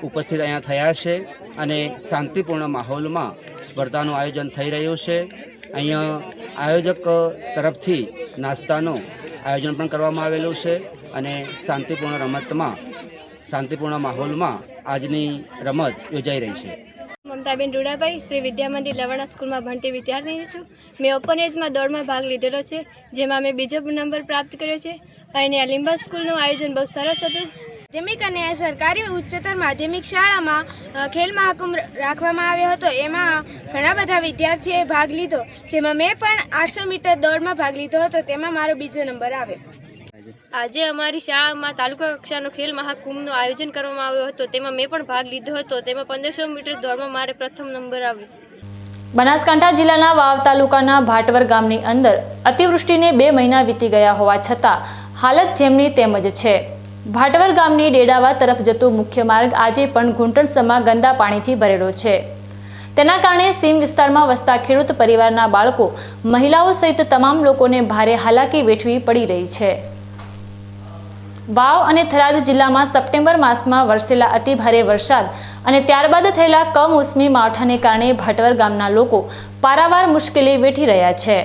ઉપસ્થિત અહીંયા થયા છે અને શાંતિપૂર્ણ માહોલમાં સ્પર્ધાનું આયોજન થઈ રહ્યું છે. અહીંયા આયોજક તરફથી નાસ્તાનું આયોજન પણ કરવામાં આવેલું છે અને શાંતિપૂર્ણ માહોલમાં આજની રમત યોજાઈ રહી છે. મમતાબેન રૂડાભાઈ, શ્રી વિદ્યા મંદિર લવાણા સ્કૂલમાં ભણતી વિદ્યાર્થીની છું. મેં ઓપન એજમાં દોડમાં ભાગ લીધેલો છે, જેમાં મેં બીજો નંબર પ્રાપ્ત કર્યો છે. અને આ લીંબા સ્કૂલનું આયોજન બહુ સરસ હતું. માધ્યમિક અને સરકારી ઉચ્ચતર માધ્યમિક શાળામાં ખેલ મહાકુંભ રાખવામાં આવ્યો હતો. એમાં ઘણા બધા વિદ્યાર્થીઓએ ભાગ લીધો, જેમાં મેં પણ 800 મીટર દોડમાં ભાગ લીધો હતો. તેમાં મારો બીજો નંબર આવ્યો. આજે અમારી શાળામાં તાલુકા કક્ષાનો ખેલ મહાકુંભનું આયોજન કરવામાં આવ્યો હતો. તેમાં મેં પણ ભાગ લીધો હતો. તેમાં 1500 મીટર દોડમાં મારે પ્રથમ નંબર આવ્યો. બનાસકાંઠા જિલ્લાના વાવ તાલુકાના ભાટવર ગામની અંદર અતિવૃષ્ટિને 2 મહિના વીતી ગયા હોવા છતાં હાલત જેમની તેમ જ છે. ભાટવર ગામની ડેડાવા તરફ જતો મુખ્ય માર્ગ આજે પણ ઘૂંટણસમા ગંદા પાણીથી ભરેલો છે. તેના કારણે સીમ વિસ્તારમાં વસતા ખેડૂત પરિવારના બાળકો, મહિલાઓ સહિત તમામ લોકોને ભારે હાલાકી વેઠવી પડી રહી છે. વાવ અને થરાદ જિલ્લામાં સપ્ટેમ્બર માસમાં વરસેલા અતિભારે વરસાદ અને ત્યારબાદ થયેલા કમોસમી માવઠાને કારણે ભાટવર ગામના લોકો પારાવાર મુશ્કેલી વેઠી રહ્યા છે.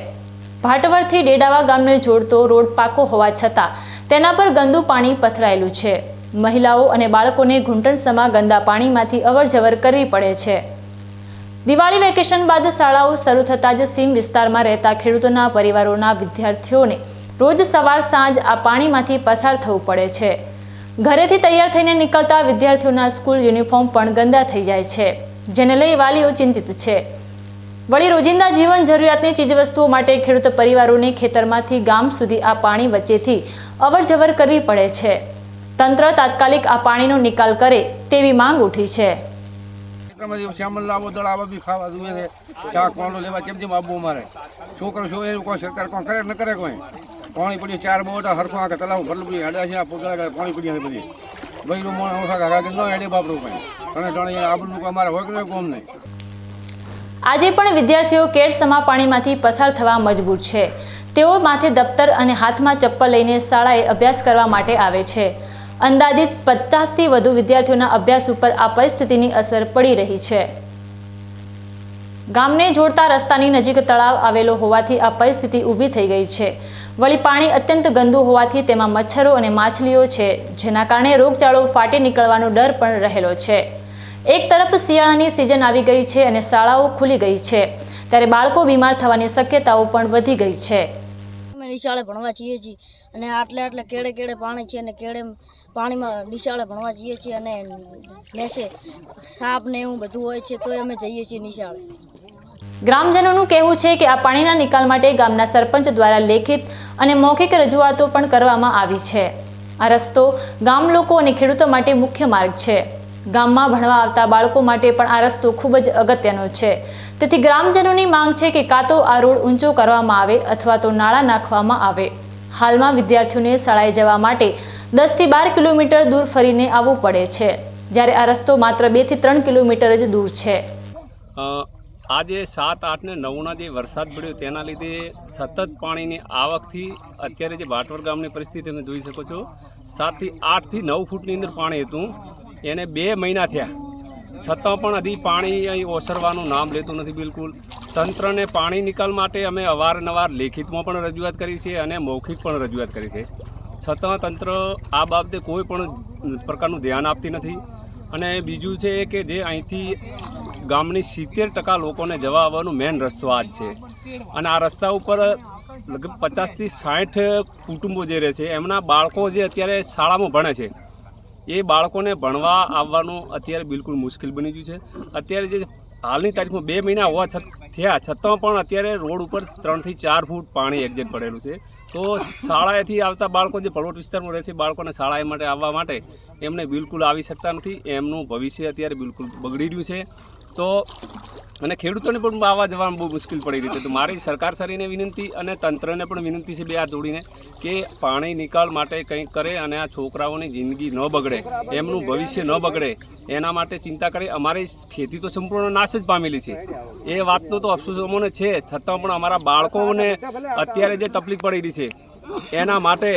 ભાટવરથી ડેડાવા ગામને જોડતો રોડ પાકો હોવા છતાં તેના પર ગંદુ પાણી પથરાયેલું છે. મહિલાઓ અને બાળકોને ઘૂંટણસમા ગંદા પાણીમાંથી અવરજવર કરવી પડે છે. દિવાળી વેકેશન બાદ શાળાઓ શરૂ થતાં જ સીમ વિસ્તારમાં રહેતા ખેડૂતોના પરિવારોના વિદ્યાર્થીઓને રોજ સવાર સાંજ આ પાણીમાંથી પસાર થવું પડે છે. ઘરેથી તૈયાર થઈને નીકળતા વિદ્યાર્થીઓના સ્કૂલ યુનિફોર્મ પણ ગંદા થઈ જાય છે, જેને લઈ વાલીઓ ચિંતિત છે. વળી રોજિંદા જીવન જરૂરિયાતની ચીજવસ્તુઓ માટે ખેડૂત પરિવારોને ખેતરમાંથી ગામ સુધી આ પાણી વચ્ચેથી અવરજવર કરવી પડે છે. તંત્ર તાત્કાલિક આ પાણીનો નિકાલ કરે તેવી માંગ ઉઠી છે. શ્યામલ લાવો દળાવા બી ખાવા જોઈએ છે, શાક વાળો લેવા કેમ જેમ આવવું મારે છોકરો શું એ કોઈ સરકાર કોઈ કરે ન કરે, કોઈ પાણી પડ્યું 4 બોટા હરખો આખે તલાવ ભરલું પડ્યું હેડા છે, પાણી પડ્યું બધી બૈરું મોણ ઓછા કાકા ન હેડે બાપરું કંઈ અને જાણે આબરું અમારે હોય કે કોમ નહીં. આજે પણ વિદ્યાર્થીઓ કેડસમા પાણીમાંથી પસાર થવા મજબૂર છે. તેઓ માથે દફતર અને હાથમાં ચપ્પલ લઈને શાળાએ અભ્યાસ કરવા માટે આવે છે. અંદાજિત 50થી વધુ વિદ્યાર્થીઓના અભ્યાસ ઉપર આ પરિસ્થિતિની અસર પડી રહી છે. ગામને જોડતા રસ્તાની નજીક તળાવ આવેલો હોવાથી આ પરિસ્થિતિ ઊભી થઈ ગઈ છે. વળી પાણી અત્યંત ગંદુ હોવાથી તેમાં મચ્છરો અને માછલીઓ છે, જેના કારણે રોગચાળો ફાટી નીકળવાનો ડર પણ રહેલો છે. એક તરફ શિયાળાની સિઝન આવી ગઈ છે અને શાળાઓ ખુલી ગઈ છે, ત્યારે બાળકો બીમાર થવાની શક્યતાઓ પણ વધી ગઈ છે. અમે નિશાળે ભણવા જઈએ છીએ અને આટલે કેડે પાણી છે અને કેડે પાણીમાં નિશાળે ભણવા જઈએ છીએ અને નેસે સાપ ને એવું બધું હોય છે તોય અમે જઈએ છીએ નિશાળે. ગ્રામજનોનું કહેવું છે કે આ પાણીના નિકાલ માટે ગામના સરપંચ દ્વારા લેખિત અને મૌખિક રજૂઆતો પણ કરવામાં આવી છે. આ રસ્તો ગામ લોકો અને ખેડૂતો માટે મુખ્ય માર્ગ છે. ગામમાં ભણવા આવતા બાળકો માટે પણ આ રસ્તો ખૂબ જ અગત્યનો છે. તેથી ગ્રામજનોની માંગ છે કે કાં તો આ રોડ ઊંચો કરવામાં આવે અથવા તો નાળા નાખવામાં આવે. હાલમાં વિદ્યાર્થીઓને શાળાએ જવા માટે 10 થી 12 કિલોમીટર દૂર ફરીને આવવું પડે છે, જ્યારે આ રસ્તો માત્ર 2 થી 3 કિલોમીટર જ દૂર છે. આજે 7, 8 ને 9ના જે વરસાદ પડ્યો તેના લીધે સતત પાણીની આવકથી અત્યારે જે ભાટવર ગામની પરિસ્થિતિ તમે જોઈ શકો છો. 7 થી 8 થી 9 ફૂટની અંદર પાણી હતું. એને 2 મહિના થયા છતાં પણ હજી પાણી અહીં ઓસરવાનું નામ લેતું નથી બિલકુલ. તંત્રને પાણી નિકાલ માટે અમે અવારનવાર લેખિતમાં પણ રજૂઆત કરી છે અને મૌખિક પણ રજૂઆત કરી છે, છતાં તંત્ર આ બાબતે કોઈ પણ પ્રકારનું ધ્યાન આપતી નથી. અને બીજું છે કે જે અહીંથી ગામની 70% લોકોને જવા આવવાનો મેઇન રસ્તો આ જ છે. અને આ રસ્તા ઉપર લગભગ 50 થી 60 કુટુંબો જે રહે છે, એમના બાળકો જે અત્યારે શાળામાં ભણે છે, એ બાળકોને ભણવા આવવાનું અત્યારે બિલકુલ મુશ્કેલ બની ગયું છે. અત્યારે જે હાલની તારીખમાં 2 મહિના હોવા થયા છતાં પણ અત્યારે રોડ ઉપર 3 થી 4 ફૂટ પાણી એક્ઝેક્ટ પડેલું છે. તો શાળાએથી આવતા બાળકો જે પર્વત વિસ્તારમાં રહે છે, બાળકોને શાળાએ માટે આવવા માટે એમને બિલકુલ આવી શકતા નથી. એમનું ભવિષ્ય અત્યારે બિલકુલ બગડી રહ્યું છે. તો અને ખેડૂતોને પણ આવવા જવામાં બહુ મુશ્કેલ પડી રહી છે. તો મારી સરકાર શ્રીને વિનંતી અને તંત્રને પણ વિનંતી છે, બે હાથ જોડીને, કે પાણી નિકાલ માટે કંઈક કરે અને આ છોકરાઓની જિંદગી ન બગડે, એમનું ભવિષ્ય ન બગડે, એના માટે ચિંતા કરે. અમારી ખેતી તો સંપૂર્ણ નાશ જ પામેલી છે, એ વાતનો તો અફસોસ અમોને છે, છતાં પણ અમારા બાળકોને અત્યારે જે તકલીફ પડી રહી છે, એના માટે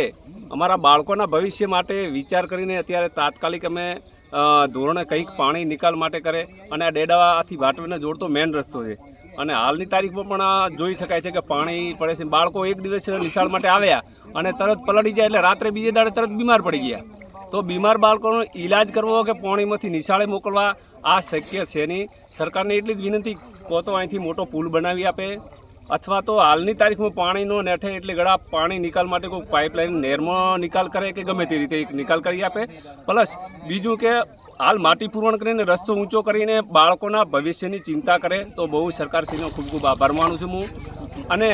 અમારા બાળકોના ભવિષ્ય માટે વિચાર કરીને અત્યારે તાત્કાલિક અમે ધોરણે કંઈક પાણી નિકાલ માટે કરે. અને આ ડેડાવાથી ભાટવરને જોડતો મેઇન રસ્તો છે. અને હાલની તારીખમાં પણ જોઈ શકાય છે કે પાણી પડે છે. બાળકો એક દિવસ નિશાળ માટે આવ્યા અને તરત પલળી જાય એટલે રાત્રે બીજે દાડે તરત બીમાર પડી ગયા. તો બીમાર બાળકોનો ઈલાજ કરવો કે પાણીમાંથી નિશાળે મોકલવા આ શક્ય છે નહીં. સરકારને એટલી જ વિનંતી, કો તો અહીંથી મોટો પુલ બનાવી આપે, અથવા તો હાલની તારીખમાં પાણીનો નેઠે એટલે ગળા પાણી નિકાલ માટે કોઈ પાઇપલાઇન નહેરમાં નિકાલ કરે કે ગમે તે રીતે નિકાલ કરી આપે. પ્લસ બીજું કે હાલ માટી પૂરવણ કરીને રસ્તો ઊંચો કરીને બાળકોના ભવિષ્યની ચિંતા કરે તો બહુ સરકારશ્રીનો ખૂબ ખૂબ આભાર માનું છું હું. અને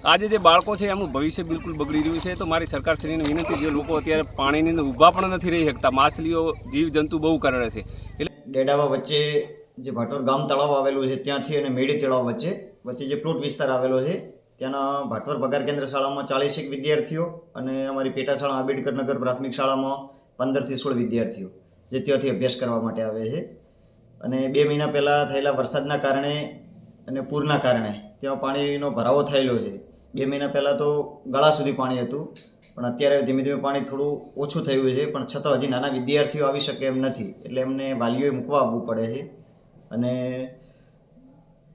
આજે જે બાળકો છે એમનું ભવિષ્ય બિલકુલ બગડી રહ્યું છે. તો મારી સરકારશ્રીને વિનંતી, જે લોકો અત્યારે પાણીની અંદર ઊભા પણ નથી રહી શકતા, માછલીઓ જીવજંતુ બહુ કરે છે. એટલે ડેડાવા વચ્ચે જે ભાટવર ગામ તળાવ આવેલું છે ત્યાંથી અને મેડી તળાવ વચ્ચે જે પ્લોટ વિસ્તાર આવેલો છે, ત્યાંના ભાટવર પગાર કેન્દ્ર શાળામાં 40 વિદ્યાર્થીઓ અને અમારી પેટા શાળા આંબેડકર નગર પ્રાથમિક શાળામાં 15 થી 16 વિદ્યાર્થીઓ જે ત્યાંથી અભ્યાસ કરવા માટે આવે છે. અને 2 મહિના પહેલાં થયેલા વરસાદના કારણે અને પૂરના કારણે ત્યાં પાણીનો ભરાવો થયેલો છે. 2 મહિના પહેલાં તો ગળા સુધી પાણી હતું, પણ અત્યારે ધીમે ધીમે પાણી થોડું ઓછું થયું છે. પણ છતાં હજી નાના વિદ્યાર્થીઓ આવી શકે એમ નથી, એટલે એમને વાલીઓએ મૂકવા આવવું પડે છે. અને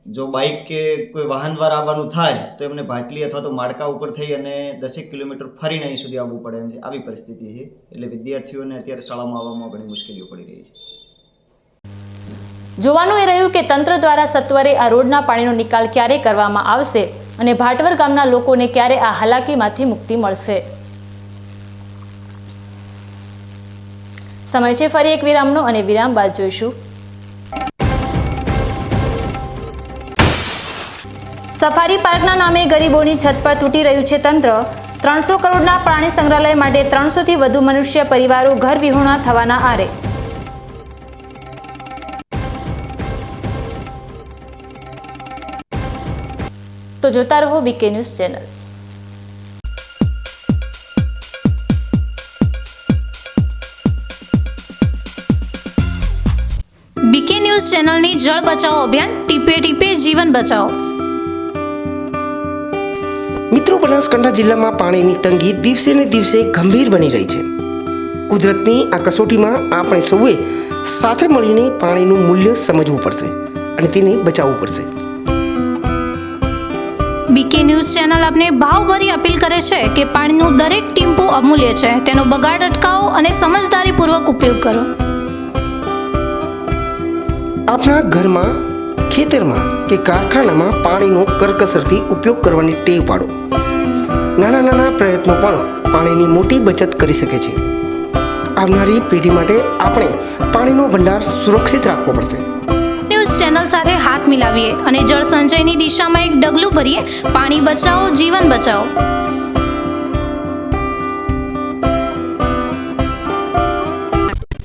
જો બાઇક કે કોઈ વાહન દ્વારા આવવાનું થાય તો એમને ભાટલી અથવા તો માળકા ઉપર થઈ અને 10 કિલોમીટર ફરીને અહીં સુધી આવવું પડે એમ છે. આવી પરિસ્થિતિ છે. એટલે વિદ્યાર્થીઓને અત્યારે શાળામાં આવવામાં ઘણી મુશ્કેલીઓ પડી રહી છે. જોવાનું એ રહ્યું કે તંત્ર દ્વારા સત્વરે આ રોડના પાણીનો નિકાલ ક્યારે કરવામાં આવશે અને ભાટવર ગામના લોકોને ક્યારે આ હાલાકીમાંથી મુક્તિ મળશે. સમય છે ફરી એક વિરામનો અને વિરામ બાદ જોઈશું સફારી પાર્કના નામે ગરીબોની છત પર તૂટી રહ્યું છે તંત્ર. 300 કરોડના પ્રાણી સંગ્રહાલય માટે 300 થી વધુ મનુષ્ય પરિવારો ઘર વિહોણા થવાના આરે. તો જોતા રહો BK news channel. BK news ચેનલની જળ બચાવો અભિયાન ટીપે ટીપે જીવન બચાવો. મિત્રો, બનાસકાંઠા જિલ્લામાં પાણીની તંગી દિવસે ને દિવસે ગંભીર બની રહી છે. કુદરતની આ કસોટીમાં આપણે સૌએ સાથે મળીને પાણીનું મૂલ્ય સમજવું પડશે અને તેને બચાવવું પડશે. બીકે ન્યૂઝ ચેનલ આપને ભાવભરી અપીલ કરે છે કે પાણીનું દરેક ટીમ્પું અમૂલ્ય છે, તેનો બગાડ અટકાવો અને સમજદારીપૂર્વક ઉપયોગ કરો. આપણા ઘરમાં, ખેતરમાં કે કારખાનામાં પાણીનો કરકસરથી ઉપયોગ કરવાની ટેવ પાડો. નાના નાના પ્રયત્નો પણ પાણીની મોટી બચત કરી શકે છે. આવનારી પેઢી માટે આપણે પાણીનો ભંડાર સુરક્ષિત રાખવો પડશે. ન્યૂઝ ચેનલ સાથે હાથ મિલાવીએ અને જળ સંચયની દિશામાં એક ડગલું ભરીએ. પાણી બચાવો, જીવન બચાવો.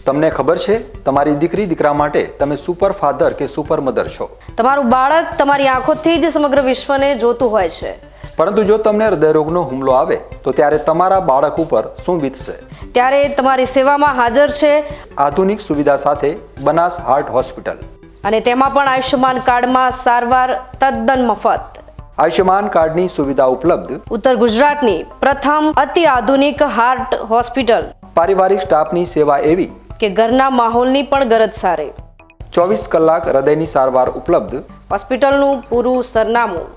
તમને ખબર છે તમારી દીકરી દીકરા માટે તમે સુપર ફાધર કે સુપર મધર છો. તમારું બાળક તમારી આંખોથી જ સમગ્ર વિશ્વને જોતું હોય છે. પરંતુ જો તમને હૃદયરોગનો હુમલો આવે તો ત્યારે તમારા બાળક ઉપર શું વીતશે? ત્યારે તમારી સેવામાં હાજર છે આધુનિક સુવિધા સાથે બનાસ હાર્ટ હોસ્પિટલ, અને તેમાં પણ આયુષ્યમાન કાર્ડમાં સારવાર તદ્દન મફત. આયુષ્યમાન કાર્ડની સુવિધા ઉપલબ્ધ ઉત્તર ગુજરાતની પ્રથમ અતિ આધુનિક હાર્ટ હોસ્પિટલ. પારિવારિક સ્ટાફની સેવા એવી કે ઘરના માહોલની પણ ગરજ સારી. 24 કલાક હૃદયની સારવાર ઉપલબ્ધ. હોસ્પિટલનું પૂરું સરનામું.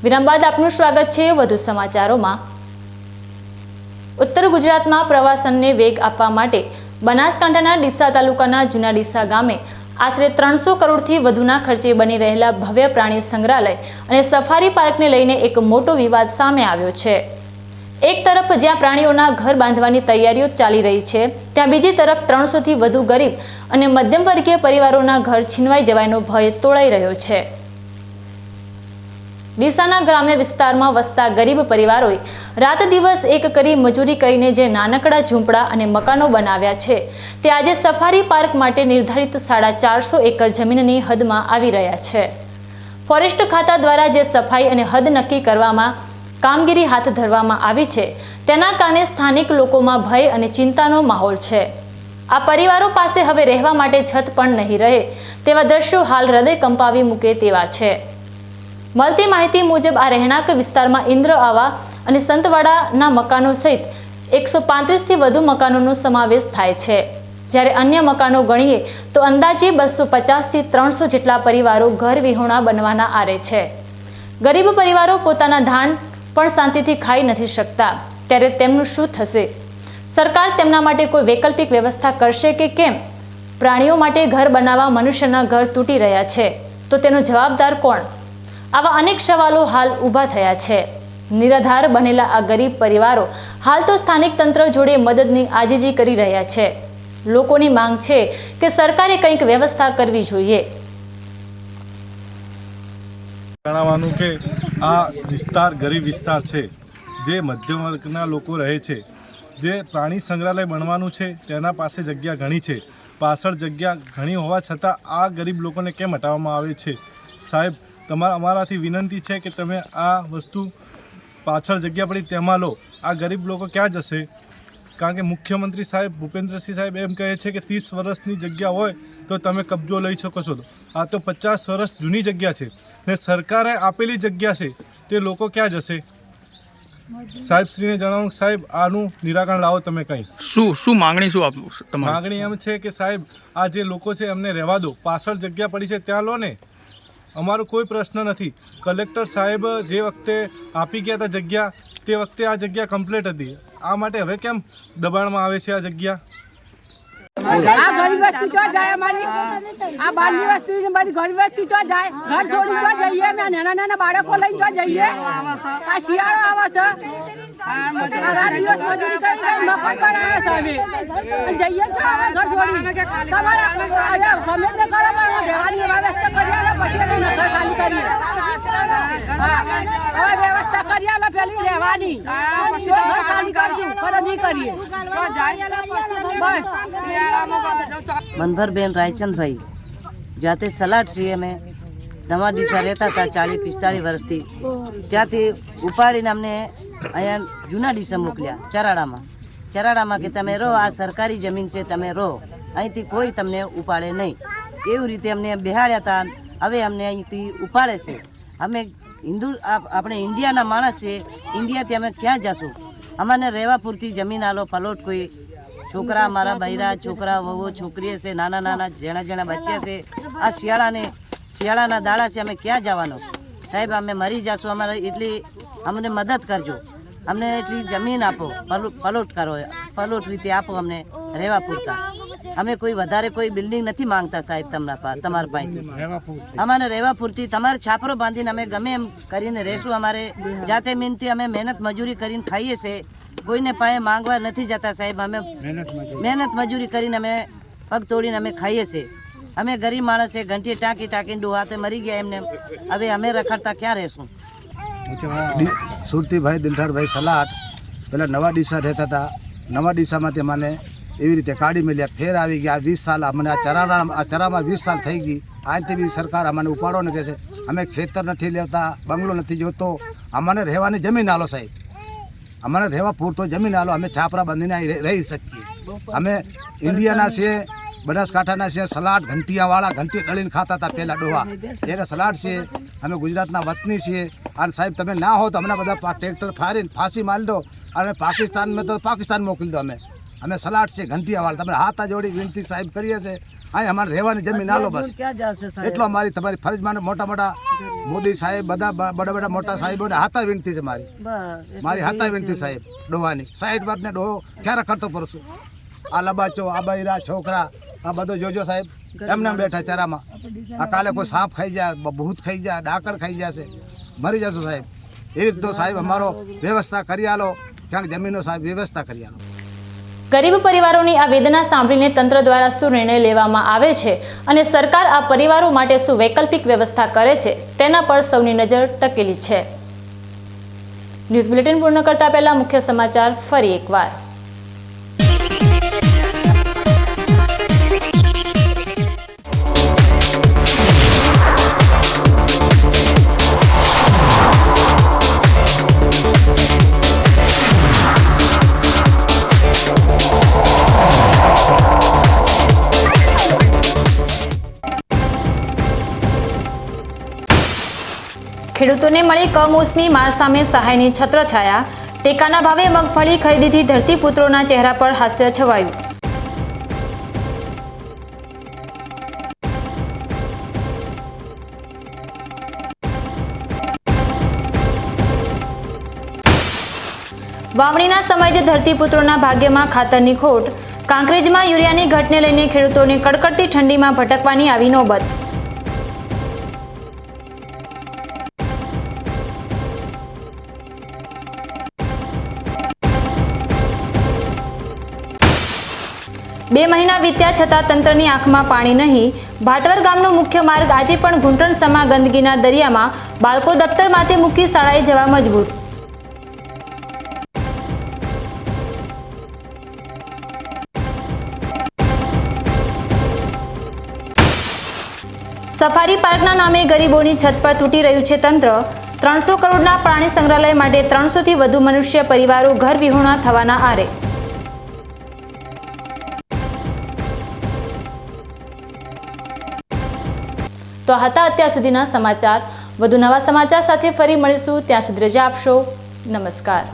વિરામ બાદ આપનું સ્વાગત છે વધુ સમાચારોમાં. ઉત્તર ગુજરાતમાં પ્રવાસનને વેગ આપવા માટે બનાસકાંઠાના ડીસા તાલુકાના જૂના ડીસા ગામે આશરે 300 કરોડથી વધુના ખર્ચે બની રહેલા ભવ્ય પ્રાણી સંગ્રહાલય અને સફારી પાર્કને લઈને એક મોટો વિવાદ સામે આવ્યો છે. એક તરફ જ્યાં પ્રાણીઓના ઘર બાંધવાની તૈયારીઓ ચાલી રહી છે, ત્યાં બીજી તરફ 300થી વધુ ગરીબ અને મધ્યમ વર્ગીય પરિવારોના ઘર છીનવાઈ જવાનો ભય તોળાઈ રહ્યો છે. ડીસાના ગ્રામ્ય વિસ્તારમાં વસતા ગરીબ પરિવારોએ રાત દિવસ એક કરી મજૂરી કરીને જે નાનકડા ઝૂંપડા અને મકાનો બનાવ્યા છે, તે આજે સફારી પાર્ક માટે નિર્ધારિત 450 એકર જમીનની હદમાં આવી રહ્યા છે. ફોરેસ્ટ ખાતા દ્વારા જે સફાઈ અને હદ નક્કી કરવામાં કામગીરી હાથ ધરવામાં આવી છે, તેના કારણે સ્થાનિક લોકોમાં ભય અને ચિંતાનો માહોલ છે. આ પરિવારો પાસે હવે રહેવા માટે છત પણ નહીં રહે તેવા દ્રશ્યો હાલ હૃદય કંપાવી મૂકે તેવા છે. મળતી માહિતી મુજબ આ રહેણાંક વિસ્તારમાં ઇન્દ્ર આવા અને સંતવાડાના મકાનો સહિત 135થી વધુ મકાનોનો સમાવેશ થાય છે. જ્યારે અન્ય મકાનો ગણીએ તો અંદાજે 250થી 300 જેટલા પરિવારો ઘર વિહોણા બનવાના આરે છે. ગરીબ પરિવારો પોતાના ધાન પણ શાંતિથી ખાઈ નથી શકતા, ત્યારે તેમનું શું થશે? સરકાર તેમના માટે કોઈ વૈકલ્પિક વ્યવસ્થા કરશે કે કેમ? પ્રાણીઓ માટે ઘર બનાવવા મનુષ્યના ઘર તૂટી રહ્યા છે, તો તેનો જવાબદાર કોણ? આવા અનેક સવાલો હાલ ઊભા થયા છે. નિરાધાર બનેલા આ ગરીબ પરિવારો હાલ તો સ્થાનિક તંત્ર જોડે મદદની આજીજી કરી રહ્યા છે. લોકોની માંગ છે કે સરકારે કંઈક વ્યવસ્થા કરવી જોઈએ. જણાવવાનું કે આ વિસ્તાર ગરીબ વિસ્તાર છે, જે મધ્યમ વર્ગના લોકો રહે છે. જે પ્રાણી સંગ્રહાલય બનવાનું છે તેના પાસે જગ્યા ઘણી છે, પાછળ જગ્યા ઘણી હોવા છતાં આ ગરીબ લોકોને કેમ હટાવવામાં આવે છે? સાહેબ, અમારાથી વિનંતી છે કે તમે આ વસ્તુ પાછળ જગ્યા પડી તેમાં લો. આ ગરીબ લોકો ક્યાં જશે? કારણ કે મુખ્યમંત્રી સાહેબ ભૂપેન્દ્રસિંહ સાહેબ એમ કહે છે કે 30 વર્ષની જગ્યા હોય તો તમે કબજો લઈ શકો છો. આ તો 50 વર્ષ જૂની જગ્યા છે ને સરકારે આપેલી જગ્યા છે, તે લોકો ક્યાં જશે? સાહેબશ્રીને જણાવું, સાહેબ આનું નિરાકરણ લાવો તમે કંઈ. શું માંગણી શું આપવું? માંગણી એમ છે કે સાહેબ આ જે લોકો છે એમને રહેવા દો, પાછળ જગ્યા પડી છે ત્યાં લો ને. અમારો કોઈ પ્રશ્ન નથી. કલેક્ટર સાહેબ જે વખતે આપી ગયા હતા જગ્યા, તે વખતે આ જગ્યા કમ્પ્લીટ હતી. આ માટે હવે કેમ દબાણમાં આવે છે આ જગ્યા? આ ગરીબ વસ્તી ચો જાય અમારી આ બારની વસ્તી ને બધી ગરીબ વસ્તી ચો જાય ઘર છોડી ચો જઈએ અમે નાના બાળકો લઈને ચો જઈએ આ શિયાળો આવે છે રાત દિવસ મજૂરી કરી મકાન પણ આવે છે અમે જઈએ છો હવે ઘર છોડી તમારે ગમે તે કરો પણ રહેવાની વ્યવસ્થા કરી આલે પછી અમે ઘર ખાલી કરીએ હવે વ્યવસ્થા કરી આલે પેલી રહેવાની પછી ઘર ખાલી કરશું પણ નહીં કરીએ મનભરબેન રાયચંદભાઈ જાતે સલાડ છીએ અમે નવા ડીસા રહેતા હતા 40-45 વર્ષથી ત્યાંથી ઉપાડીને અમને અહીંયા જૂના ડીસા મોકલ્યા ચરાડામાં કે તમે રહો આ સરકારી જમીન છે તમે રહો અહીંથી કોઈ તમને ઉપાડે નહીં એવી રીતે અમને બેહાડ્યા હતા હવે અમને અહીંથી ઉપાડે છે અમે આપણે ઇન્ડિયાના માણસ છે ઇન્ડિયાથી અમે ક્યાં જશું અમને રહેવા પૂરતી જમીન આલો પલોટ કોઈ છોકરા મારા બૈરા છોકરા વહુ છોકરીઓ છે નાના જેણા બચ્યા છે આ શિયાળાના દાડા છે અમે ક્યાં જવાનું સાહેબ અમે મરી જશું અમારે એટલી અમને મદદ કરજો અમને એટલી જમીન આપો પલોટ કરો પલોટ રીતે આપો અમને રહેવા પૂરતા અમે કોઈ વધારે કોઈ બિલ્ડિંગ નથી માંગતા સાહેબ તમારા પાસેથી અમારે રહેવા પૂરતી તમારે છાપરો બાંધીને અમે ગમે એમ કરીને રહેશું અમારે જાતે મહેનતથી અમે મહેનત મજૂરી કરીને ખાઈએ છીએ કોઈને પાસે માંગવા નથી જતા સાહેબ અમે મહેનત મજૂરી કરીને અમે પગ તોડીને અમે ખાઈએ છીએ અમે ગરીબ માણસ છે ઘંટી ટાંકીને ડોહાતે મરી ગયા એમને હવે અમે રખડતા ક્યાં રહેશું સુરતીભાઈ દિલઠારભાઈ સલાટ પહેલાં નવા ડીસા રહેતા હતા નવા ડીસામાંથી મને એવી રીતે કાઢી મળ્યા ફેર આવી ગયા 20 સાલ અમને આ ચરામાં 20 સાલ થઈ ગઈ આજથી બી સરકાર અમને ઉપાડો ને કહે છે અમે ખેતર નથી લેતા બંગલો નથી જોતો અમને રહેવાની જમીન આલો સાહેબ અમને રહેવા પૂરતો જમીન આલો અમે છાપરા બાંધીને અહીં રહી શકીએ અમે ઇન્ડિયાના છીએ બનાસકાંઠાના છે સલાડ ઘંટિયાવાળા ઘંટી દળીને ખાતા હતા પહેલાં ડોહા એને સલાડ છે અમે ગુજરાતના વતની છીએ અને સાહેબ તમે ના હો તો અમને બધા ટ્રેક્ટર ફાડીને ફાંસી મારી દો અને પાકિસ્તાનમાં તો પાકિસ્તાન મોકલી દો અમે સલાડ છે ઘંટિયાવાળા તમે હાથ જોડી વિનંતી સાહેબ કરીએ છીએ અહીં અમારે રહેવાની જમીન આલો બસ એટલો અમારી તમારી ફરજમાં મોટા મોદી સાહેબ બધા મોટા સાહેબોને હાથા વિનંતી છે મારી હાથા વિનંતી સાહેબ ડોવાની 60 વર્ષને ડોહો ક્યારે કરતો પડશું આ લબાચો આ બૈરા છોકરા આ બધો જોજો સાહેબ એમને બેઠા ચરામાં આ કાલે કોઈ સાપ ખાઈ જાય ભૂત ખાઈ જાય ડાકર ખાઈ જશે મરી જશું સાહેબ એવી રીતે સાહેબ અમારો વ્યવસ્થા કરી આલો ક્યાંક જમીનો સાહેબ વ્યવસ્થા કરી આલો ગરીબ પરિવારોની આ વેદના સાંભળીને તંત્ર દ્વારા શું નિર્ણય લેવામાં આવે છે અને સરકાર આ પરિવારો માટે શું વૈકલ્પિક વ્યવસ્થા કરે છે તેના પર સૌની નજર ટકેલી છે ન્યૂઝ બુલેટિન પૂર્ણ કરતા પહેલા મુખ્ય સમાચાર ફરી એકવાર ખેડૂતોને મળી કમોસમી માર સામે સહાયની છત્રછાયા ટેકાના ભાવે મગફળી ખરીદીથી ધરતીપુત્રોના ચહેરા પર હાસ્ય છવાયું વાવણીના સમયે જ ધરતીપુત્રોના ભાગ્યમાં ખાતરની ખોટ કાંકરેજમાં યુરિયાની ઘટને લઈને ખેડૂતોને કડકડતી ઠંડીમાં ભટકવાની આવી નોબત બે મહિના વીત્યા છતાં તંત્રની આંખમાં પાણી નહીં ભાટવર ગામનો મુખ્ય માર્ગ આજે પણ ઘૂંટણસમા ગંદકીના દરિયામાં બાળકો દફતર માથે મૂકી શાળાએ જવા મજબૂર સફારી પાર્કના નામે ગરીબોની છત પર તૂટી રહ્યું છે તંત્ર 300 કરોડના પ્રાણી સંગ્રહાલય માટે 300 થી વધુ મનુષ્ય પરિવારો ઘર વિહોણા થવાના આરે તો હતા અત્યાર સુધીના સમાચાર વધુ નવા સમાચાર સાથે ફરી મળીશું ત્યાં સુધી રજા આપશો નમસ્કાર